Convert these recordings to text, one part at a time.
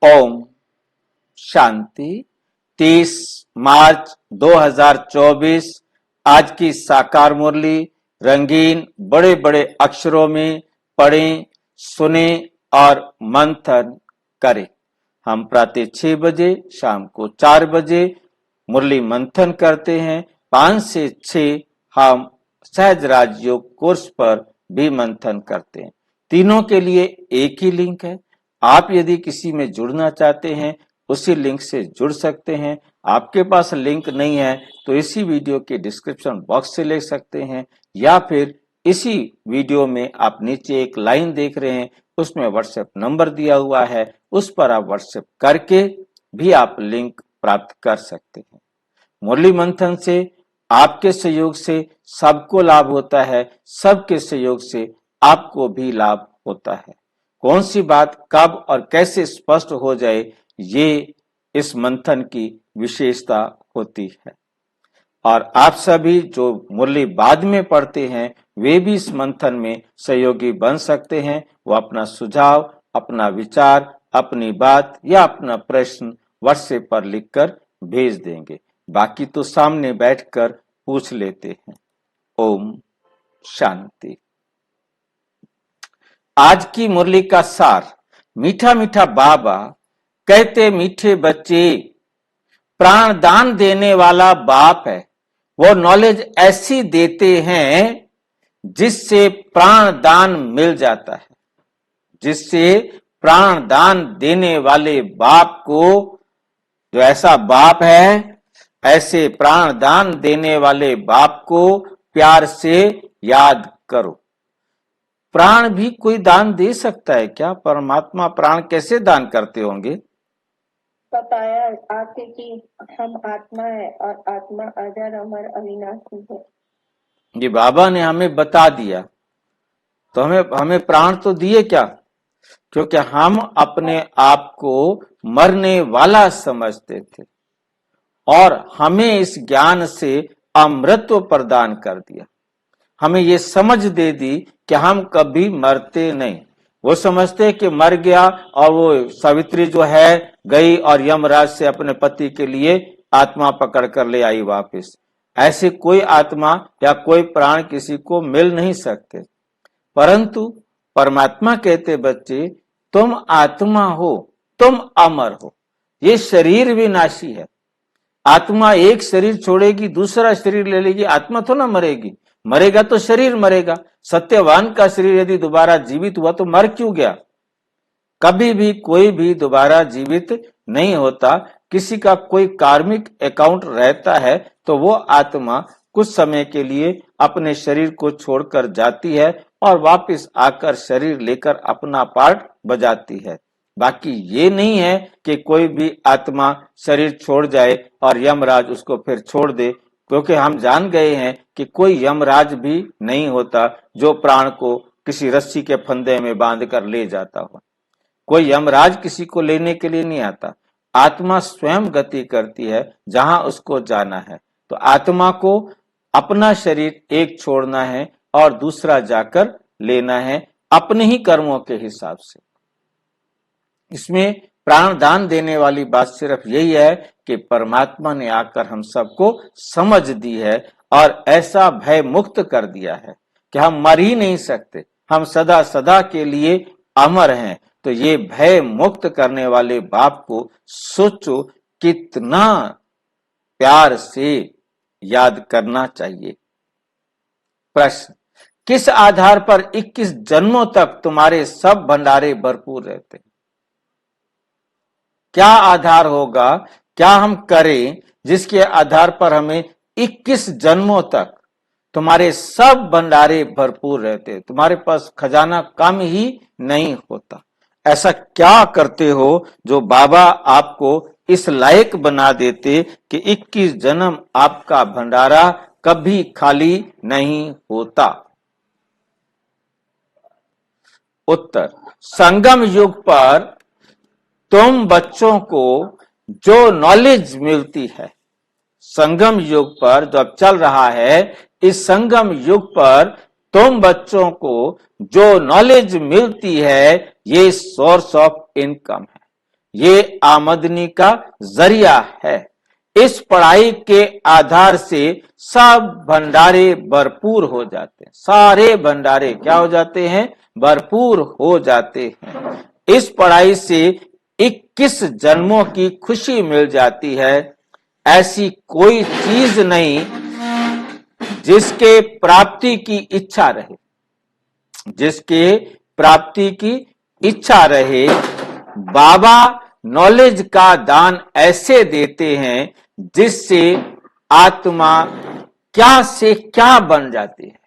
ओम शांति। 30 मार्च 2024 आज की साकार मुरली रंगीन बड़े बड़े अक्षरों में पढ़ें, सुने और मंथन करें। हम प्रातः 6 बजे, शाम को 4 बजे मुरली मंथन करते हैं। 5 से 6 हम सहज राजयोग कोर्स पर भी मंथन करते हैं। तीनों के लिए एक ही लिंक है। आप यदि किसी में जुड़ना चाहते हैं उसी लिंक से जुड़ सकते हैं। आपके पास लिंक नहीं है तो इसी वीडियो के डिस्क्रिप्शन बॉक्स से ले सकते हैं, या फिर इसी वीडियो में आप नीचे एक लाइन देख रहे हैं, उसमें व्हाट्सएप नंबर दिया हुआ है, उस पर आप व्हाट्सएप करके भी आप लिंक प्राप्त कर सकते हैं। मुरली मंथन से आपके सहयोग से सबको लाभ होता है, सबके सहयोग से आपको भी लाभ होता है। कौन सी बात कब और कैसे स्पष्ट हो जाए, ये इस मंथन की विशेषता होती है। और आप सभी जो मुरली बाद में पढ़ते हैं वे भी इस मंथन में सहयोगी बन सकते हैं। वो अपना सुझाव, अपना विचार, अपनी बात या अपना प्रश्न व्हाट्सएप पर लिखकर भेज देंगे। बाकी तो सामने बैठकर पूछ लेते हैं। ओम शांति। आज की मुरली का सार। मीठा मीठा बाबा कहते, मीठे बच्चे, प्राण दान देने वाला बाप है। वो नॉलेज ऐसी देते हैं जिससे प्राण दान मिल जाता है। जिससे प्राण दान देने वाले बाप को, जो ऐसा बाप है, ऐसे प्राण दान देने वाले बाप को प्यार से याद करो। प्राण भी कोई दान दे सकता है क्या? परमात्मा प्राण कैसे दान करते होंगे? बताया आपके कि हम आत्मा है और आत्मा अजर अमर अविनाशी है। ये बाबा ने हमें बता दिया, तो हमें प्राण तो दिए क्या? क्योंकि हम अपने आप को मरने वाला समझते थे और हमें इस ज्ञान से अमृतत्व प्रदान कर दिया। हमें ये समझ दे दी कि हम कभी मरते नहीं। वो समझते कि मर गया और वो सावित्री जो है गई और यमराज से अपने पति के लिए आत्मा पकड़ कर ले आई वापस। ऐसे कोई आत्मा या कोई प्राण किसी को मिल नहीं सकते। परंतु परमात्मा कहते, बच्चे तुम आत्मा हो, तुम अमर हो। ये शरीर विनाशी है। आत्मा एक शरीर छोड़ेगी, दूसरा शरीर ले लेगी, आत्मा तो ना मरेगी। मरेगा तो शरीर मरेगा। सत्यवान का शरीर यदि दोबारा जीवित हुआ तो मर क्यों गया? कभी भी कोई भी दोबारा जीवित नहीं होता। किसी का कोई कार्मिक अकाउंट रहता है तो वो आत्मा कुछ समय के लिए अपने शरीर को छोड़कर जाती है और वापस आकर शरीर लेकर अपना पार्ट बजाती है। बाकी ये नहीं है कि कोई भी आत्मा शरीर छोड़ जाए और यमराज उसको फिर छोड़ दे, क्योंकि हम जान गए हैं कि कोई यमराज भी नहीं होता जो प्राण को किसी रस्सी के फंदे में बांध कर ले जाता हो। कोई यमराज किसी को लेने के लिए नहीं आता। आत्मा स्वयं गति करती है जहां उसको जाना है। तो आत्मा को अपना शरीर एक छोड़ना है और दूसरा जाकर लेना है अपने ही कर्मों के हिसाब से। इसमें प्राण दान देने वाली बात सिर्फ यही है कि परमात्मा ने आकर हम सबको समझ दी है और ऐसा भय मुक्त कर दिया है कि हम मर ही नहीं सकते, हम सदा सदा के लिए अमर हैं। तो ये भय मुक्त करने वाले बाप को सोचो कितना प्यार से याद करना चाहिए। प्रश्न, किस आधार पर 21 जन्मों तक तुम्हारे सब भंडारे भरपूर रहते हैं? क्या आधार होगा, क्या हम करें जिसके आधार पर हमें 21 जन्मों तक तुम्हारे सब भंडारे भरपूर रहते, तुम्हारे पास खजाना कम ही नहीं होता? ऐसा क्या करते हो जो बाबा आपको इस लायक बना देते कि 21 जन्म आपका भंडारा कभी खाली नहीं होता? उत्तर, संगम युग पर तुम बच्चों को जो नॉलेज मिलती है, संगम युग पर जो अब चल रहा है, इस संगम युग पर तुम बच्चों को जो नॉलेज मिलती है ये सोर्स ऑफ इनकम है। ये आमदनी का जरिया है। इस पढ़ाई के आधार से सब भंडारे भरपूर हो जाते हैं, सारे भंडारे क्या हो जाते हैं, भरपूर हो जाते हैं। इस पढ़ाई से 21 जन्मों की खुशी मिल जाती है। ऐसी कोई चीज नहीं जिसके प्राप्ति की इच्छा रहे, जिसके प्राप्ति की इच्छा रहे। बाबा नॉलेज का दान ऐसे देते हैं जिससे आत्मा क्या से क्या बन जाती है।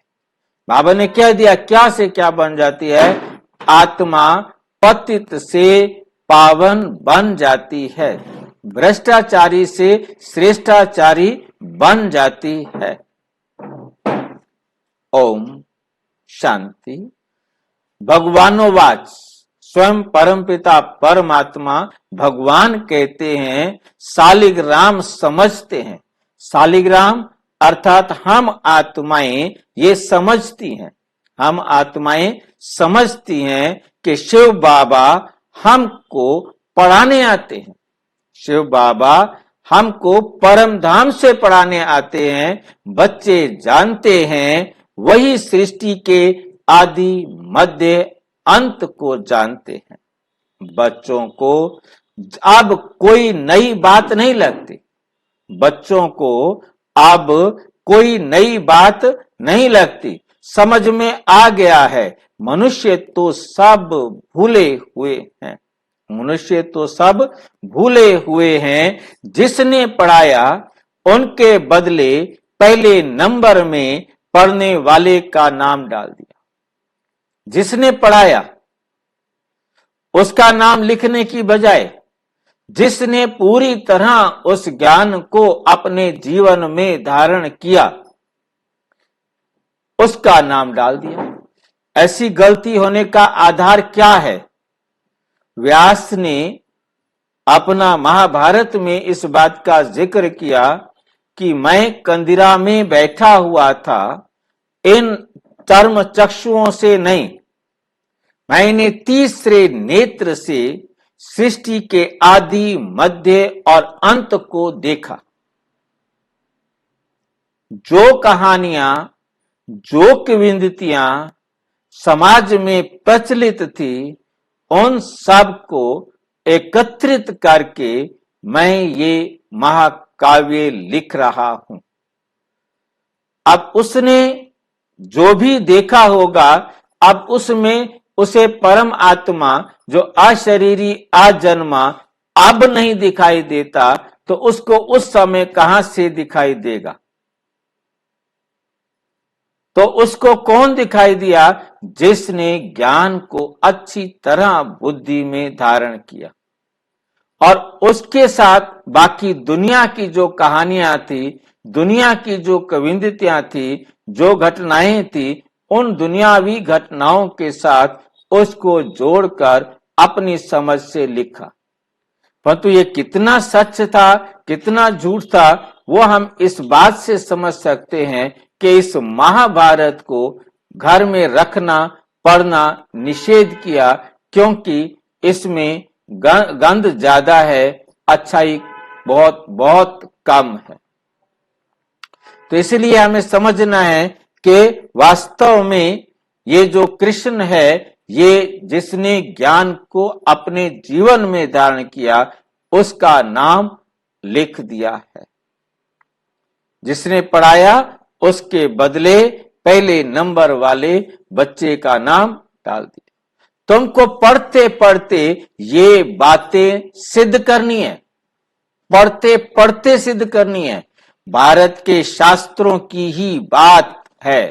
बाबा ने कह दिया क्या से क्या बन जाती है, आत्मा पतित से पावन बन जाती है, भ्रष्टाचारी से श्रेष्ठाचारी बन जाती है। ओम शांति। भगवानोवाच, स्वयं परमपिता परमात्मा भगवान कहते हैं, शालिग्राम समझते हैं। शालिग्राम अर्थात हम आत्माएं ये समझती हैं, हम आत्माएं समझती हैं कि शिव बाबा हमको पढ़ाने आते हैं, शिव बाबा हमको परम धाम से पढ़ाने आते हैं। बच्चे जानते हैं वही सृष्टि के आदि मध्य अंत को जानते हैं। बच्चों को अब कोई नई बात नहीं लगती, बच्चों को अब कोई नई बात नहीं लगती, समझ में आ गया है मनुष्य तो सब भूले हुए हैं, मनुष्य तो सब भूले हुए हैं। जिसने पढ़ाया उनके बदले पहले नंबर में पढ़ने वाले का नाम डाल दिया। जिसने पढ़ाया उसका नाम लिखने की बजाय जिसने पूरी तरह उस ज्ञान को अपने जीवन में धारण किया उसका नाम डाल दिया। ऐसी गलती होने का आधार क्या है? व्यास ने अपना महाभारत में इस बात का जिक्र किया कि मैं कंदिरा में बैठा हुआ था, इन चर्म चक्षुओं से नहीं, मैंने तीसरे नेत्र से सृष्टि के आदि मध्य और अंत को देखा। जो कहानियां, जो किंवदंतियां समाज में प्रचलित थी, उन सब को एकत्रित करके मैं ये महाकाव्य लिख रहा हूं। अब उसने जो भी देखा होगा, अब उसमें उसे परम आत्मा जो अशरीरी अजन्मा अब नहीं दिखाई देता, तो उसको उस समय कहां से दिखाई देगा? तो उसको कौन दिखाई दिया? जिसने ज्ञान को अच्छी तरह बुद्धि में धारण किया और उसके साथ बाकी दुनिया की जो कहानियां थी, दुनिया की जो किंवदंतियां थी, जो घटनाएं थी, उन दुनियावी घटनाओं के साथ उसको जोड़कर अपनी समझ से लिखा। परंतु ये कितना सच था, कितना झूठ था, वो हम इस बात से समझ सकते हैं कि इस महाभारत को घर में रखना, पढ़ना निषेध किया, क्योंकि इसमें गंध ज्यादा है, अच्छाई बहुत बहुत कम है। तो इसलिए हमें समझना है कि वास्तव में ये जो कृष्ण है, ये जिसने ज्ञान को अपने जीवन में धारण किया, उसका नाम लिख दिया है। जिसने पढ़ाया उसके बदले पहले नंबर वाले बच्चे का नाम डाल दिया। तुमको पढ़ते पढ़ते ये बातें सिद्ध करनी है, पढ़ते पढ़ते सिद्ध करनी है। भारत के शास्त्रों की ही बात है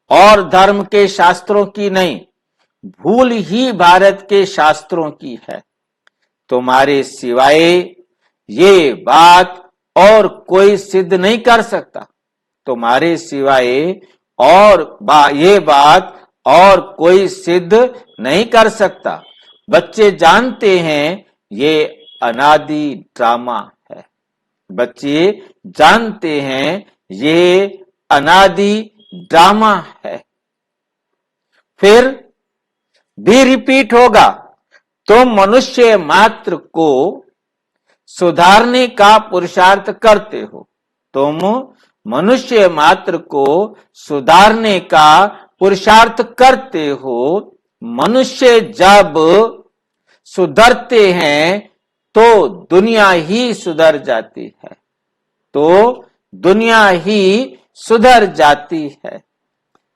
और धर्म के शास्त्रों की नहीं। भूल ही भारत के शास्त्रों की है। तुम्हारे सिवाय ये बात और कोई सिद्ध नहीं कर सकता, तुम्हारे सिवाय ये बात और कोई सिद्ध नहीं कर सकता। बच्चे जानते हैं ये अनादि ड्रामा है, बच्चे जानते हैं ये अनादि ड्रामा है। फिर भी रिपीट होगा, तुम मनुष्य मात्र को सुधारने का पुरुषार्थ करते हो। तुम मनुष्य मात्र को सुधारने का पुरुषार्थ करते हो। मनुष्य जब सुधरते हैं तो दुनिया ही सुधर जाती है, तो दुनिया ही सुधर जाती है।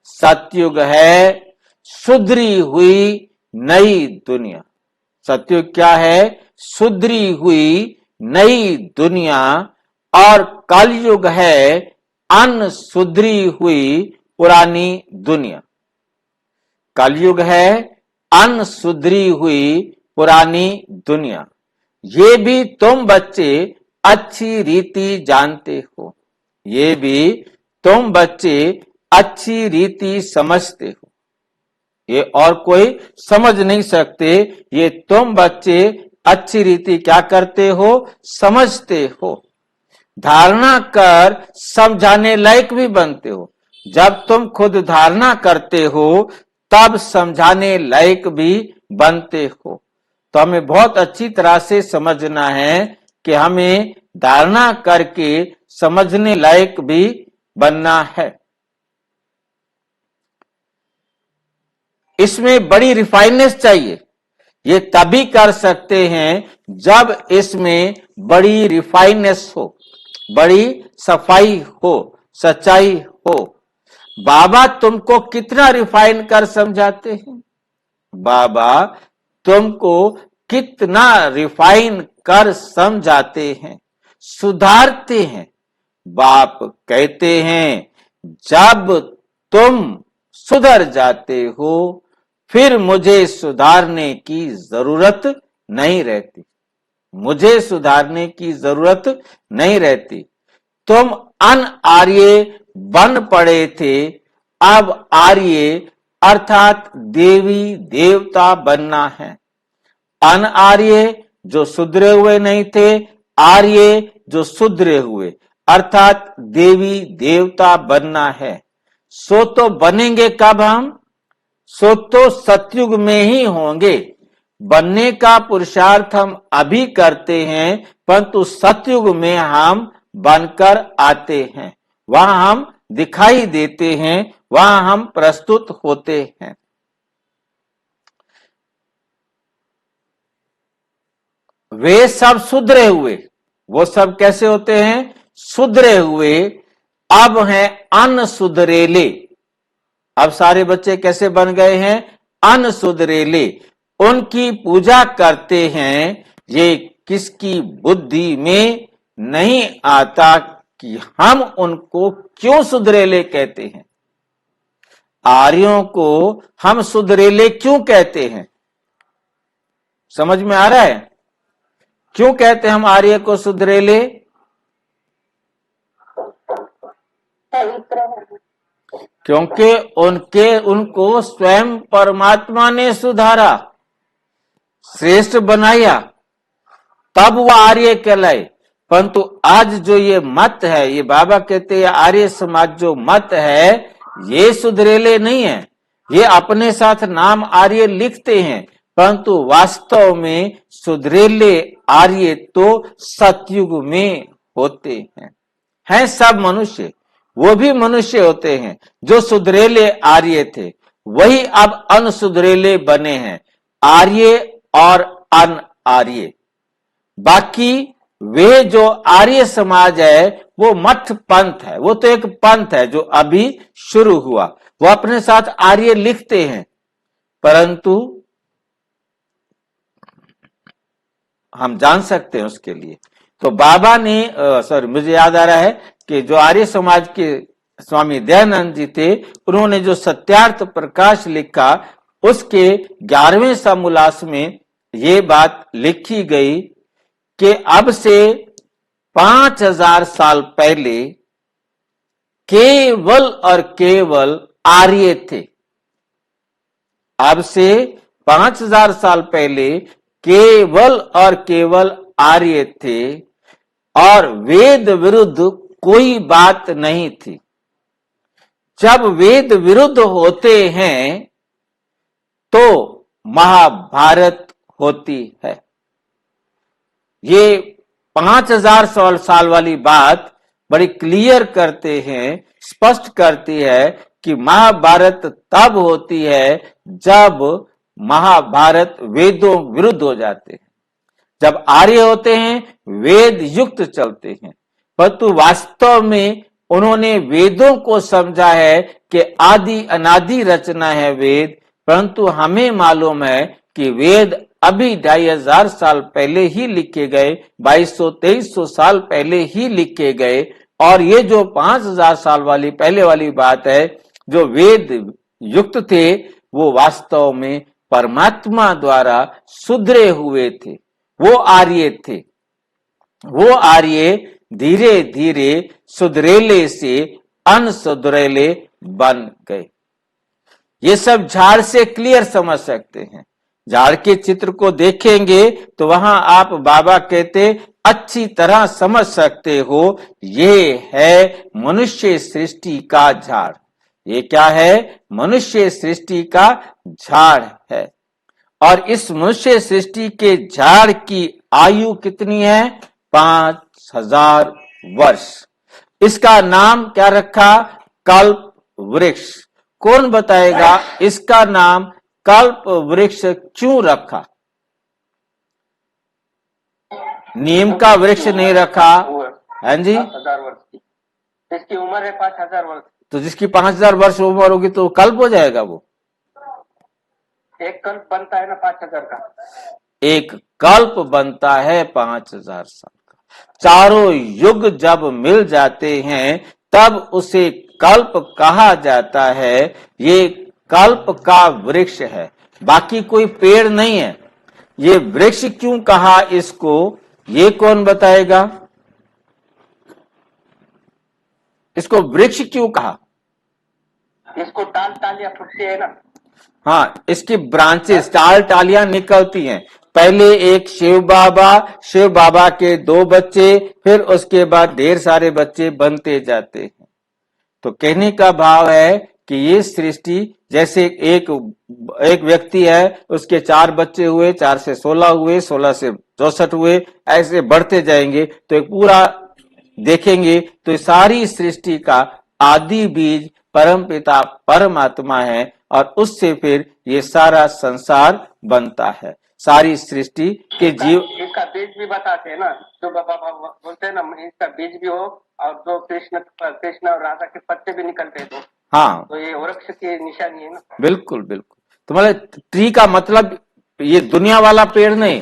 सतयुग है सुधरी हुई नई दुनिया। सतयुग क्या है? सुधरी हुई नई दुनिया। और कलयुग है अनसुधरी हुई पुरानी दुनिया। कलयुग है अनसुधरी हुई पुरानी दुनिया। ये भी तुम बच्चे अच्छी रीति जानते हो, ये भी तुम बच्चे अच्छी रीति समझते हो। ये और कोई समझ नहीं सकते, ये तुम बच्चे अच्छी रीति क्या करते हो? समझते हो। धारणा कर समझाने लायक भी बनते हो। जब तुम खुद धारणा करते हो तब समझाने लायक भी बनते हो। तो हमें बहुत अच्छी तरह से समझना है कि हमें धारणा करके समझने लायक भी बनना है। इसमें बड़ी रिफाइनेस चाहिए। ये तभी कर सकते हैं जब इसमें बड़ी रिफाइनेस हो, बड़ी सफाई हो, सच्चाई हो। बाबा तुमको कितना रिफाइन कर समझाते हैं? बाबा तुमको कितना रिफाइन कर समझाते हैं, सुधारते हैं। बाप कहते हैं जब तुम सुधर जाते हो फिर मुझे सुधारने की जरूरत नहीं रहती, मुझे सुधारने की जरूरत नहीं रहती। तुम अनआर्य बन पड़े थे, अब आर्य अर्थात देवी देवता बनना है। अनआर्य जो सुधरे हुए नहीं थे, आर्य जो सुधरे हुए अर्थात देवी देवता बनना है। सो तो बनेंगे कब हम? सो तो सतयुग में ही होंगे। बनने का पुरुषार्थ हम अभी करते हैं, परंतु सतयुग में हम बनकर आते हैं। वहां हम दिखाई देते हैं, वहां हम प्रस्तुत होते हैं। वे सब सुधरे हुए, वो सब कैसे होते हैं? सुधरे हुए। अब हैं अनसुधरेले। अब सारे बच्चे कैसे बन गए हैं? अनसुधरेले। उनकी पूजा करते हैं। ये किसकी बुद्धि में नहीं आता कि हम उनको क्यों सुधरेले कहते हैं। आर्यों को हम सुधरेले क्यों कहते हैं? समझ में आ रहा है? क्यों कहते हैं हम आर्य को सुधरेले? क्योंकि उनको स्वयं परमात्मा ने सुधारा, श्रेष्ठ बनाया, तब वो आर्य कहलाए। परंतु आज जो ये मत है, ये बाबा कहते हैं आर्य समाज जो मत है, ये सुधरेले नहीं है। ये अपने साथ नाम आर्य लिखते हैं, परंतु वास्तव में सुधरेले आर्य तो सतयुग में होते हैं सब मनुष्य। वो भी मनुष्य होते हैं जो सुधरेले आर्य थे, वही अब अनसुधरेले बने हैं, आर्य और अन आर्य। बाकी वे जो आर्य समाज है वो मठ पंथ है, वो तो एक पंथ है जो अभी शुरू हुआ। वो अपने साथ आर्य लिखते हैं, परंतु हम जान सकते हैं उसके लिए। तो बाबा ने सॉरी मुझे याद आ रहा है कि जो आर्य समाज के स्वामी दयानंद जी थे, उन्होंने जो सत्यार्थ प्रकाश लिखा उसके 11वें समोल्लास में ये बात लिखी गई कि अब से 5000 साल पहले केवल और केवल आर्य थे। अब से 5000 साल पहले केवल और केवल आर्य थे और वेद विरुद्ध कोई बात नहीं थी। जब वेद विरुद्ध होते हैं तो महाभारत होती है। ये 5000 साल वाली बात बड़ी क्लियर करते हैं, स्पष्ट करती है कि महाभारत तब होती है जब महाभारत वेदों विरुद्ध हो जाते हैं, जब आर्य होते हैं वेद युक्त चलते हैं, परंतु वास्तव में उन्होंने वेदों को समझा है कि आदि अनादि रचना है वेद, परंतु हमें मालूम है कि वेद अभी 2500 साल पहले ही लिखे गए, 2200-2300 साल पहले ही लिखे गए। और ये जो 5000 साल वाली पहले वाली बात है, जो वेद युक्त थे, वो वास्तव में परमात्मा द्वारा सुधरे हुए थे, वो आर्य थे। वो आर्य धीरे धीरे सुधरेले से अनसुधरेले बन गए। ये सब झाड़ से क्लियर समझ सकते हैं। झाड़ के चित्र को देखेंगे तो वहां आप बाबा कहते अच्छी तरह समझ सकते हो, ये है मनुष्य सृष्टि का झाड़। ये क्या है? मनुष्य सृष्टि का झाड़ है। और इस मनुष्य सृष्टि के झाड़ की आयु कितनी है? 5000 वर्ष। इसका नाम क्या रखा? कल्प वृक्ष। कौन बताएगा इसका नाम कल्प वृक्ष क्यों रखा? नीम का वृक्ष नहीं रखा, है जी? 5000 वर्ष की इसकी उम्र है, 5000 वर्ष। तो जिसकी 5000 वर्ष उम्र होगी तो कल्प हो जाएगा वो। एक कल्प बनता है ना 5000 का। एक कल्प बनता है 5000 साल का। चारों युग जब मिल जाते हैं तब उसे कल्प कहा जाता है। ये कल्प का वृक्ष है, बाकी कोई पेड़ नहीं है। ये वृक्ष क्यों कहा इसको, ये कौन बताएगा? इसको वृक्ष क्यों कहा? इसको टाल टालियां फुटती है ना। हाँ, इसकी ब्रांचेस टाल टालियां निकलती हैं। पहले एक शिव बाबा के 2 बच्चे, फिर उसके बाद ढेर सारे बच्चे बनते जाते हैं। तो कहने का भाव है कि ये सृष्टि जैसे एक व्यक्ति है, उसके 4 बच्चे हुए, 4 से 16 हुए, 16 से 64 हुए, ऐसे बढ़ते जाएंगे तो एक पूरा देखेंगे तो सारी सृष्टि का आदि बीज परमपिता परमात्मा है और उससे फिर ये सारा संसार बनता है। सारी सृष्टि के जीव इसका बीज भी बताते हैं ना, जो बाबा बोलते हैं ना, इसका बीज भी हो और जो कृष्ण और राधा के पत्ते भी निकलते हैं, हाँ, तो ये वृक्ष की निशानी है ना। बिल्कुल बिल्कुल। तो मतलब ट्री का मतलब ये दुनिया वाला पेड़ नहीं,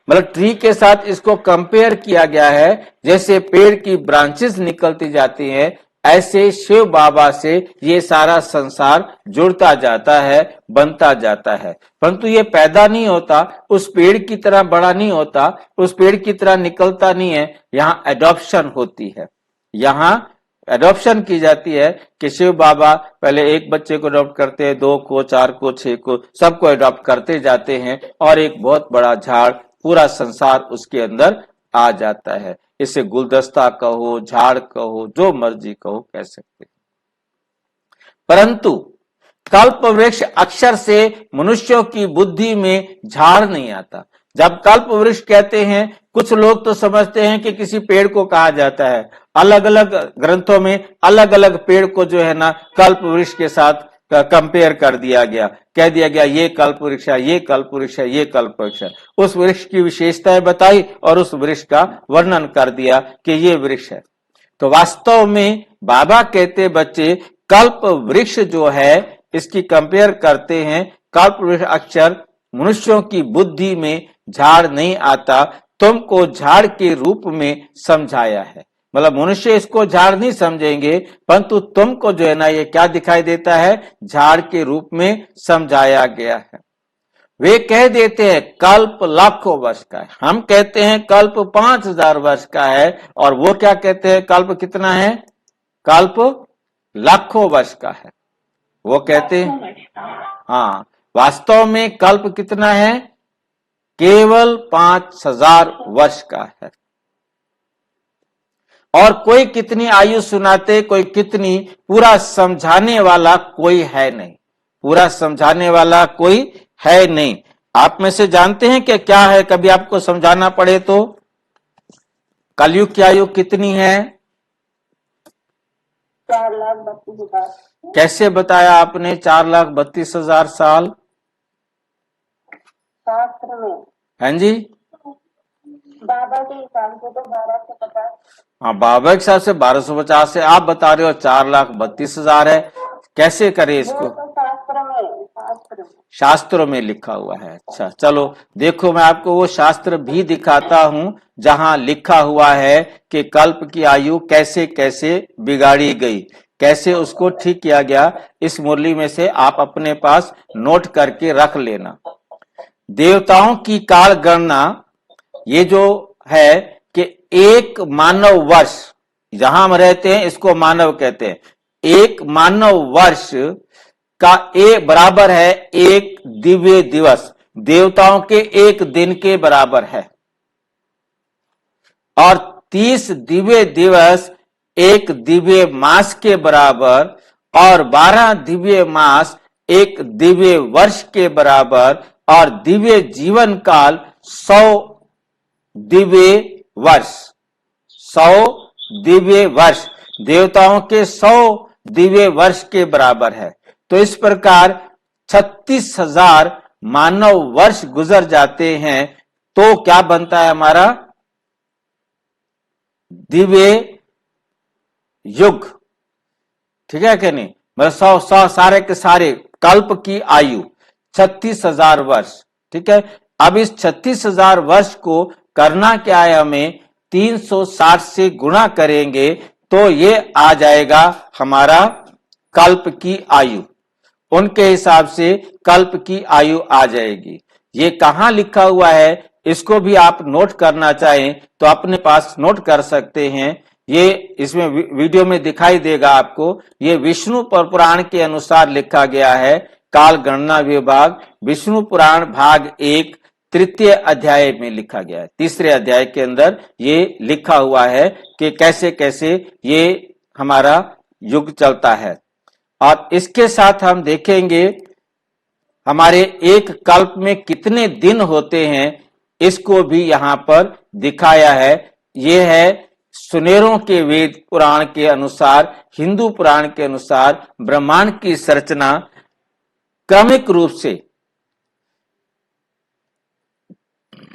मतलब ट्री के साथ इसको कंपेयर किया गया है। जैसे पेड़ की ब्रांचेस निकलती जाती हैं, ऐसे शिव बाबा से ये सारा संसार जुड़ता जाता है, बनता जाता है। परंतु ये पैदा नहीं होता, उस पेड़ की तरह बड़ा नहीं होता, उस पेड़ की तरह निकलता नहीं है। यहाँ एडॉप्शन होती है, यहाँ एडॉप्शन की जाती है कि शिव बाबा पहले एक बच्चे को अडॉप्ट करते हैं, 2 को, 4 को, 6 को, सबको अडॉप्ट करते जाते हैं और एक बहुत बड़ा झाड़, पूरा संसार उसके अंदर आ जाता है। इसे गुलदस्ता कहो, झाड़ कहो, जो मर्जी कहो, कह सकते। परंतु कल्प वृक्ष अक्षर से मनुष्यों की बुद्धि में झाड़ नहीं आता। जब कल्प वृक्ष कहते हैं, कुछ लोग तो समझते हैं कि किसी पेड़ को कहा जाता है। अलग अलग ग्रंथों में अलग अलग पेड़ को जो है ना कल्प वृक्ष के साथ कंपेयर कर दिया गया, कह दिया गया ये कल्प वृक्ष है, ये कल्प वृक्ष है, ये कल्प वृक्ष है। उस वृक्ष की विशेषताएं बताई और उस वृक्ष का वर्णन कर दिया कि ये वृक्ष है। तो वास्तव में बाबा कहते बच्चे कल्प वृक्ष जो है इसकी कंपेयर करते हैं। कल्प वृक्ष अक्षर मनुष्यों की बुद्धि में झाड़ नहीं आता, तुमको झाड़ के रूप में समझाया है। मतलब मनुष्य इसको झाड़ नहीं समझेंगे, परंतु तुमको जो है ना ये क्या दिखाई देता है, झाड़ के रूप में समझाया गया है। वे कह देते हैं कल्प लाखों वर्ष का है, हम कहते हैं कल्प 5000 वर्ष का है, और वो क्या कहते हैं कल्प कितना है, कल्प लाखों वर्ष का है। वो कहते हैं हाँ, वास्तव में कल्प कितना है, केवल 5000 वर्ष का है। और कोई कितनी आयु सुनाते, कोई कितनी, पूरा समझाने वाला कोई है नहीं, पूरा समझाने वाला कोई है नहीं। आप में से जानते हैं कि क्या है? कभी आपको समझाना पड़े तो कलयुग की आयु कितनी है? 4,32,000। कैसे बताया आपने 4,32,000 साल? शास्त्र में हाँ जी, बाबा के हिसाब से तो 1250। हाँ, बाबा के हिसाब से 1250 है, आप बता रहे हो 4,32,000 है। कैसे करें वो इसको? तो शास्त्र में, शास्त्र में। शास्त्रों में लिखा हुआ है। अच्छा, चलो देखो, मैं आपको वो शास्त्र भी दिखाता हूं जहां लिखा हुआ है कि कल्प की आयु कैसे कैसे बिगाड़ी गई, कैसे उसको ठीक किया गया। इस मुरली में से आप अपने पास नोट करके रख लेना। देवताओं की काल गणना ये जो है कि एक मानव वर्ष, जहां हम रहते हैं इसको मानव कहते हैं, एक मानव वर्ष का बराबर है एक दिव्य दिवस, देवताओं के एक दिन के बराबर है। और 30 दिव्य दिवस एक दिव्य मास के बराबर, और 12 दिव्य मास एक दिव्य वर्ष के बराबर, और दिव्य जीवन काल 100 दिव्य वर्ष। 100 दिव्य वर्ष देवताओं के 100 दिव्य वर्ष के बराबर है। तो इस प्रकार 36,000 मानव वर्ष गुजर जाते हैं तो क्या बनता है हमारा दिव्य युग। ठीक है कि नहीं? मतलब 100 सारे के सारे कल्प की आयु 36,000 वर्ष। ठीक है, अब इस 36,000 वर्ष को करना क्या है, हमें 360 से गुणा करेंगे तो ये आ जाएगा हमारा कल्प की आयु। उनके हिसाब से कल्प की आयु आ जाएगी। ये कहां लिखा हुआ है, इसको भी आप नोट करना चाहें तो अपने पास नोट कर सकते हैं। ये इसमें वीडियो में दिखाई देगा आपको। ये विष्णु पुराण के अनुसार लिखा गया है। काल गणना विभाग विष्णु पुराण भाग 1 तृतीय अध्याय में लिखा गया है। तीसरे अध्याय के अंदर ये लिखा हुआ है कि कैसे कैसे ये हमारा युग चलता है। और इसके साथ हम देखेंगे हमारे एक कल्प में कितने दिन होते हैं, इसको भी यहां पर दिखाया है। यह है सुनेरों के वेद पुराण के अनुसार, हिंदू पुराण के अनुसार ब्रह्मांड की संरचना क्रमिक रूप से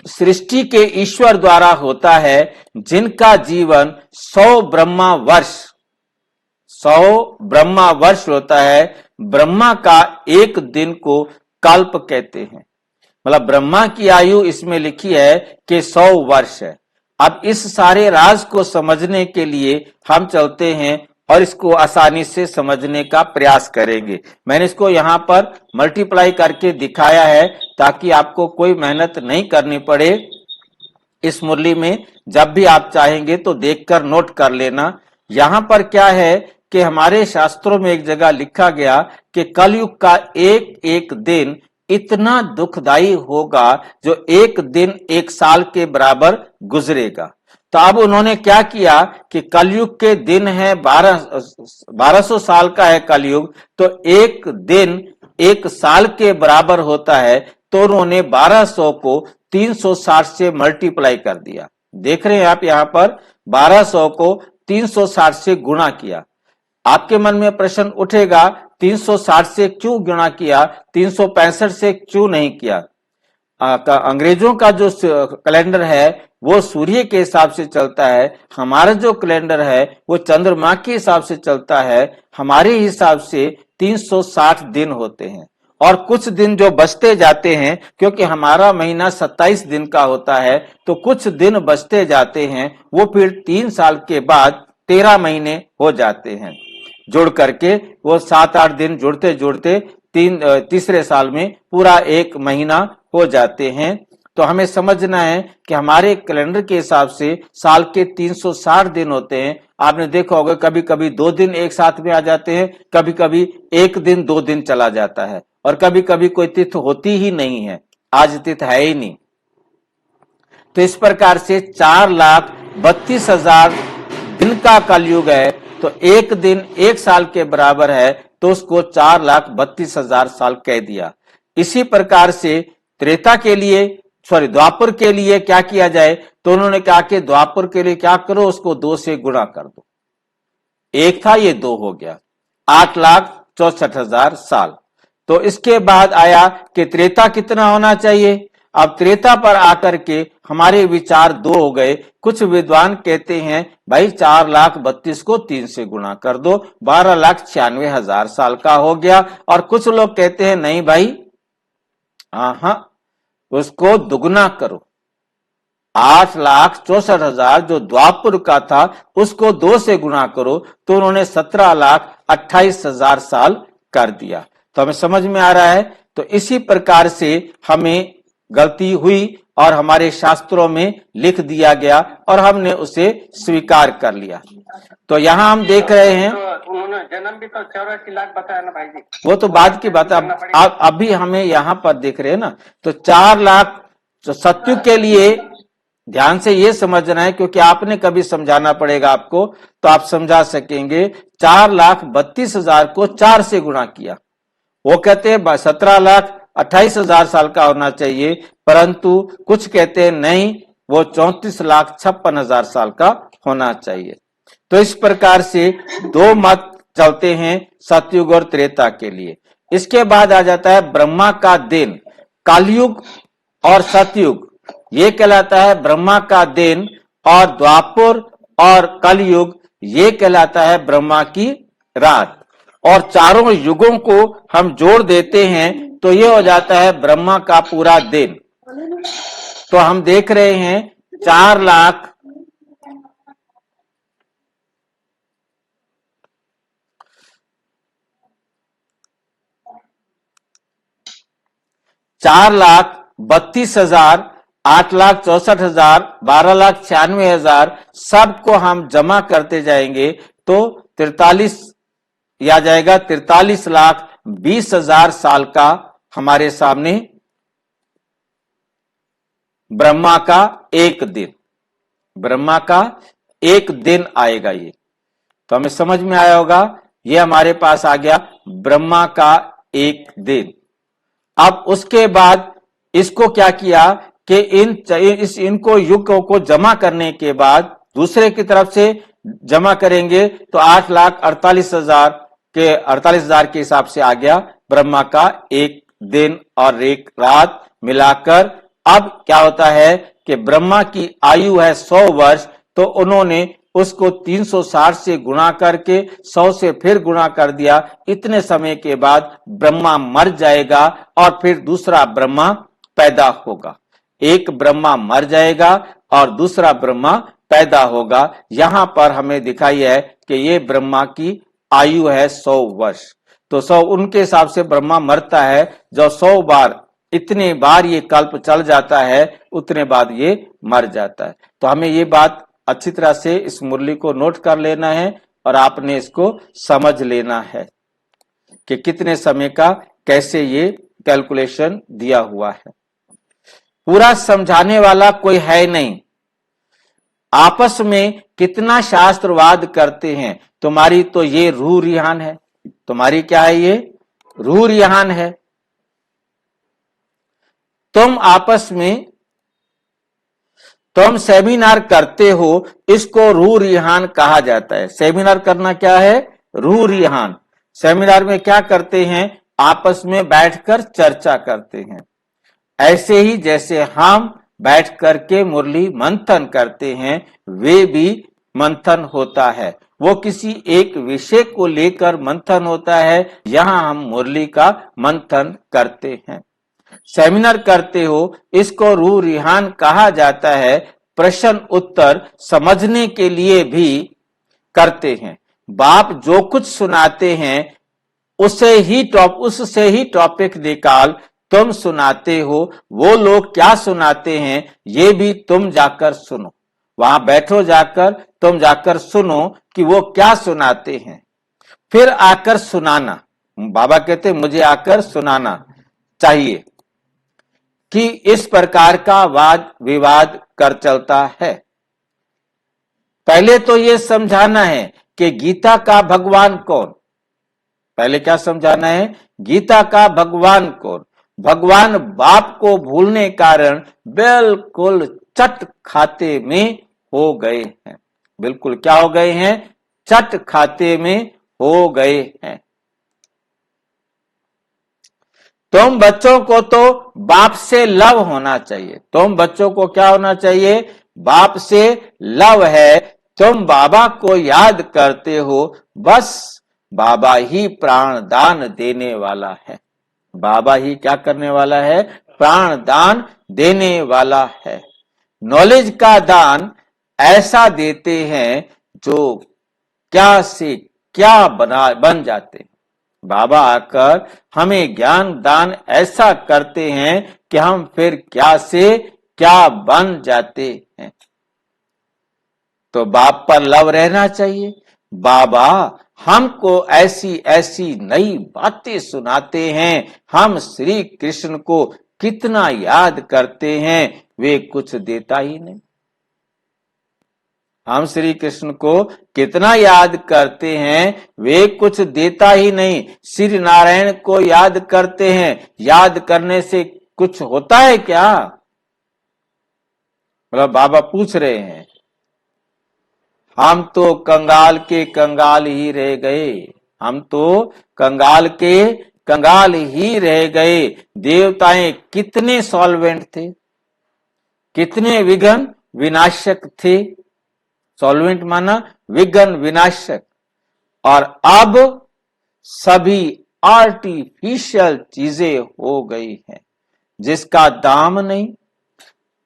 सृष्टि के ईश्वर द्वारा होता है, जिनका जीवन 100 ब्रह्मा वर्ष 100 ब्रह्मा वर्ष होता है। ब्रह्मा का एक दिन को कल्प कहते हैं। मतलब ब्रह्मा की आयु इसमें लिखी है कि 100 वर्ष है। अब इस सारे राज को समझने के लिए हम चलते हैं और इसको आसानी से समझने का प्रयास करेंगे। मैंने इसको यहां पर मल्टीप्लाई करके दिखाया है ताकि आपको कोई मेहनत नहीं करनी पड़े। इस मुरली में जब भी आप चाहेंगे तो देखकर नोट कर लेना। यहां पर क्या है कि हमारे शास्त्रों में एक जगह लिखा गया कि कलयुग का एक एक दिन इतना दुखदाई होगा जो एक दिन एक साल के बराबर गुजरेगा। तो अब उन्होंने क्या किया कि कलयुग के दिन है 1200 साल का है कलयुग, तो एक दिन एक साल के बराबर होता है। तो उन्होंने 1200 को 360 से मल्टीप्लाई कर दिया। देख रहे हैं आप यहां पर 1200 को 360 से गुणा किया। आपके मन में प्रश्न उठेगा 360 से क्यों गुणा किया, 365 से क्यों नहीं किया? अंग्रेजों का जो कैलेंडर है वो सूर्य के हिसाब से चलता है, हमारा जो कैलेंडर है वो चंद्रमा के हिसाब से चलता है। हमारे हिसाब से 360 दिन होते हैं और कुछ दिन जो बचते जाते हैं, क्योंकि हमारा महीना 27 दिन का होता है, तो कुछ दिन बचते जाते हैं। वो फिर 3 साल के बाद 13 महीने हो जाते हैं। जोड़ करके वो 7-8 दिन जुड़ते जुड़ते तीसरे साल में पूरा एक महीना हो जाते हैं। तो हमें समझना है कि हमारे कैलेंडर के हिसाब से साल के 360 दिन होते हैं। आपने देखा होगा कभी कभी 2 दिन एक साथ में आ जाते हैं, कभी कभी 1 दिन 2 दिन चला जाता है, और कभी कभी कोई तिथि होती ही नहीं है, आज तिथि है ही नहीं। तो इस प्रकार से 4,32,000 दिन का कलयुग है, तो एक दिन एक साल के बराबर है, तो उसको 4,32,000 साल कह दिया। इसी प्रकार से त्रेता के लिए द्वापर के लिए क्या किया जाए, तो उन्होंने कहा कि द्वापर के लिए क्या करो, उसको 2 से गुणा कर दो। एक था, ये 2 हो गया, 8,64,000 साल। तो इसके बाद आया कि त्रेता कितना होना चाहिए। अब त्रेता पर आकर के हमारे विचार 2 हो गए। कुछ विद्वान कहते हैं भाई 4,32,000 को 3 से गुणा कर दो, 12,96,000 साल का हो गया। और कुछ लोग कहते हैं नहीं भाई, हाँ, उसको दुगना करो, 8,64,000 जो द्वापर का था उसको 2 से गुणा करो, तो उन्होंने 17,28,000 साल कर दिया। तो हमें समझ में आ रहा है। तो इसी प्रकार से हमें गलती हुई और हमारे शास्त्रों में लिख दिया गया और हमने उसे स्वीकार कर लिया। तो यहाँ हम देख रहे हैं, तो उन्होंने जन्म भी तो 84 लाख बताया ना भाई जी। वो तो बाद की बात है। अब अभी हमें यहाँ पर देख रहे हैं ना, तो 4 लाख तो सत्युग के लिए ध्यान से ये समझना है, क्योंकि आपने कभी समझाना पड़ेगा आपको, तो आप समझा सकेंगे। 4,32,000 को 4 से गुणा किया, वो कहते हैं 17,28,000 साल का होना चाहिए, परंतु कुछ कहते हैं नहीं, वो 34,56,000 साल का होना चाहिए। तो इस प्रकार से 2 मत चलते हैं सतयुग और त्रेता के लिए। इसके बाद आ जाता है ब्रह्मा का दिन। कलयुग और सतयुग ये कहलाता है ब्रह्मा का दिन, और द्वापर और कलयुग ये कहलाता है ब्रह्मा की रात। और चारों युगों को हम जोड़ देते हैं तो ये हो जाता है ब्रह्मा का पूरा दिन। तो हम देख रहे हैं 4 लाख 4,32,000, 8,64,000, 12,96,000 सबको हम जमा करते जाएंगे तो 43 या जाएगा 43,20,000 साल का हमारे सामने ब्रह्मा का एक दिन, ब्रह्मा का एक दिन आएगा। ये तो हमें समझ में आया होगा। ये हमारे पास आ गया ब्रह्मा का एक दिन। अब उसके बाद इसको क्या किया कि इनको युगों को जमा करने के बाद दूसरे की तरफ से जमा करेंगे तो 8,48,000 के 48,000 के हिसाब से आ गया ब्रह्मा का एक दिन और एक रात मिलाकर। अब क्या होता है कि ब्रह्मा की आयु है 100 वर्ष, तो उन्होंने उसको 360 से गुणा करके 100 से फिर गुणा कर दिया। इतने समय के बाद ब्रह्मा मर जाएगा और फिर दूसरा ब्रह्मा पैदा होगा। एक ब्रह्मा मर जाएगा और दूसरा ब्रह्मा पैदा होगा। यहां पर हमें दिखाई है कि ये ब्रह्मा की आयु है 100 वर्ष। तो 100 उनके हिसाब से ब्रह्मा मरता है जब 100 बार, इतने बार ये कल्प चल जाता है, उतने बाद ये मर जाता है। तो हमें ये बात अच्छी तरह से इस मुरली को नोट कर लेना है और आपने इसको समझ लेना है कि कितने समय का कैसे ये कैलकुलेशन दिया हुआ है। पूरा समझाने वाला कोई है नहीं। आपस में कितना शास्त्रवाद करते हैं। तुम्हारी तो ये रूह रिहान है, तुम्हारी क्या है, ये रूह रिहान है। तुम आपस में तुम सेमिनार करते हो, इसको रूह रिहान कहा जाता है। सेमिनार करना क्या है, रूह रिहान। सेमिनार में क्या करते हैं, आपस में बैठकर चर्चा करते हैं। ऐसे ही जैसे हम बैठ करके मुरली मंथन करते हैं, वे भी मंथन होता है। वो किसी एक विषय को लेकर मंथन होता है। यहां हम मुरली का मंथन करते हैं। सेमिनार करते हो, इसको रूह रिहान कहा जाता है। प्रश्न उत्तर समझने के लिए भी करते हैं। बाप जो कुछ सुनाते हैं उससे ही टॉपिक निकाल तुम सुनाते हो। वो लोग क्या सुनाते हैं ये भी तुम जाकर सुनो। वहां बैठो जाकर, तुम जाकर सुनो कि वो क्या सुनाते हैं, फिर आकर सुनाना। बाबा कहते मुझे आकर सुनाना चाहिए कि इस प्रकार का वाद विवाद कर चलता है। पहले तो ये समझाना है कि गीता का भगवान कौन। पहले क्या समझाना है, गीता का भगवान कौन। भगवान बाप को भूलने कारण बिल्कुल चट खाते में हो गए हैं। बिल्कुल क्या हो गए हैं? चट खाते में हो गए हैं। तुम बच्चों को तो बाप से लव होना चाहिए। तुम बच्चों को क्या होना चाहिए? बाप से लव है। तुम बाबा को याद करते हो, बस बाबा ही प्राण दान देने वाला है। बाबा ही क्या करने वाला है? प्राण दान देने वाला है। नॉलेज का दान ऐसा देते हैं जो क्या से क्या बन जाते हैं। बाबा आकर हमें ज्ञान दान ऐसा करते हैं कि हम फिर क्या से क्या बन जाते हैं। तो बाप पर लव रहना चाहिए। बाबा हमको ऐसी ऐसी नई बातें सुनाते हैं। हम श्री कृष्ण को कितना याद करते हैं, वे कुछ देता ही नहीं। हम श्री कृष्ण को कितना याद करते हैं, वे कुछ देता ही नहीं। श्री नारायण को याद करते हैं, याद करने से कुछ होता है क्या? मतलब बाबा पूछ रहे हैं, हम तो कंगाल के कंगाल ही रह गए। हम तो कंगाल के कंगाल ही रह गए। देवताएं कितने सॉल्वेंट थे, कितने विघ्न विनाशक थे। सॉल्वेंट माना विघ्न विनाशक। और अब सभी आर्टिफिशियल चीजें हो गई हैं, जिसका दाम नहीं,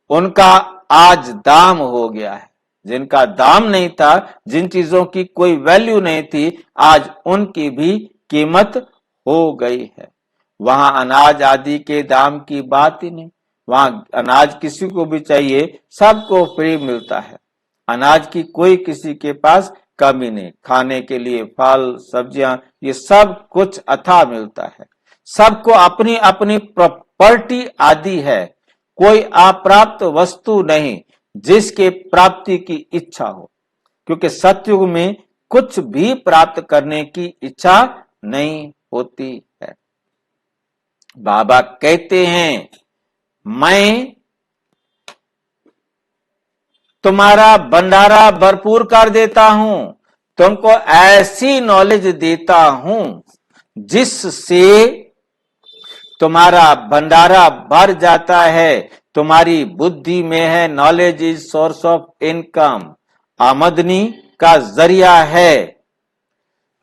उनका आज दाम हो गया है। जिनका दाम नहीं था, जिन चीजों की कोई वैल्यू नहीं थी, आज उनकी भी कीमत हो गई है। वहां अनाज आदि के दाम की बात ही नहीं। वहां अनाज किसी को भी चाहिए, सबको फ्री मिलता है। अनाज की कोई किसी के पास कमी नहीं। खाने के लिए फल सब्जियां, ये सब कुछ अथाह मिलता है। सबको अपनी अपनी प्रॉपर्टी आदि है। कोई अप्राप्त वस्तु नहीं जिसके प्राप्ति की इच्छा हो, क्योंकि सतयुग में कुछ भी प्राप्त करने की इच्छा नहीं होती है। बाबा कहते हैं, मैं तुम्हारा भंडारा भरपूर कर देता हूं, तुमको ऐसी नॉलेज देता हूं जिससे तुम्हारा भंडारा भर जाता है। तुम्हारी बुद्धि में है knowledge is source of income, आमदनी का जरिया है।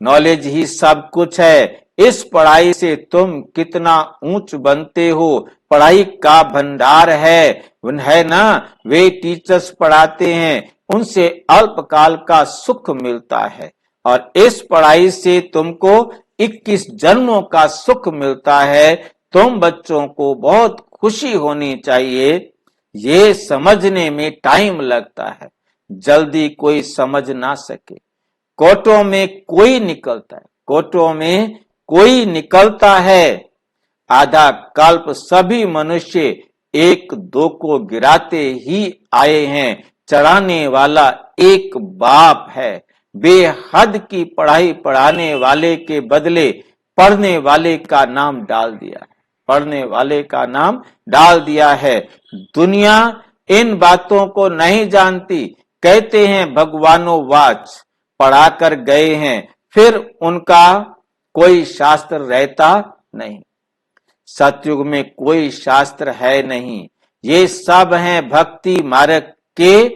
नॉलेज ही सब कुछ है। इस पढ़ाई से तुम कितना ऊंच बनते हो, पढ़ाई का भंडार है ना। वे टीचर्स पढ़ाते हैं, उनसे अल्पकाल का सुख मिलता है, और इस पढ़ाई से तुमको 21 जन्मों का सुख मिलता है। तुम बच्चों को बहुत खुशी होनी चाहिए। ये समझने में टाइम लगता है, जल्दी कोई समझ ना सके। कोटों में कोई निकलता है, कोटों में कोई निकलता है। आधा कल्प सभी मनुष्य एक दो को गिराते ही आए हैं। चढ़ाने वाला एक बाप है। बेहद की पढ़ाई पढ़ाने वाले के बदले पढ़ने वाले का नाम डाल दिया है। पढ़ने वाले का नाम डाल दिया है। दुनिया इन बातों को नहीं जानती। कहते हैं भगवानो वाच, पढ़ा कर गए हैं, फिर उनका कोई शास्त्र रहता नहीं। सतयुग में कोई शास्त्र है नहीं। ये सब हैं भक्ति मार्ग के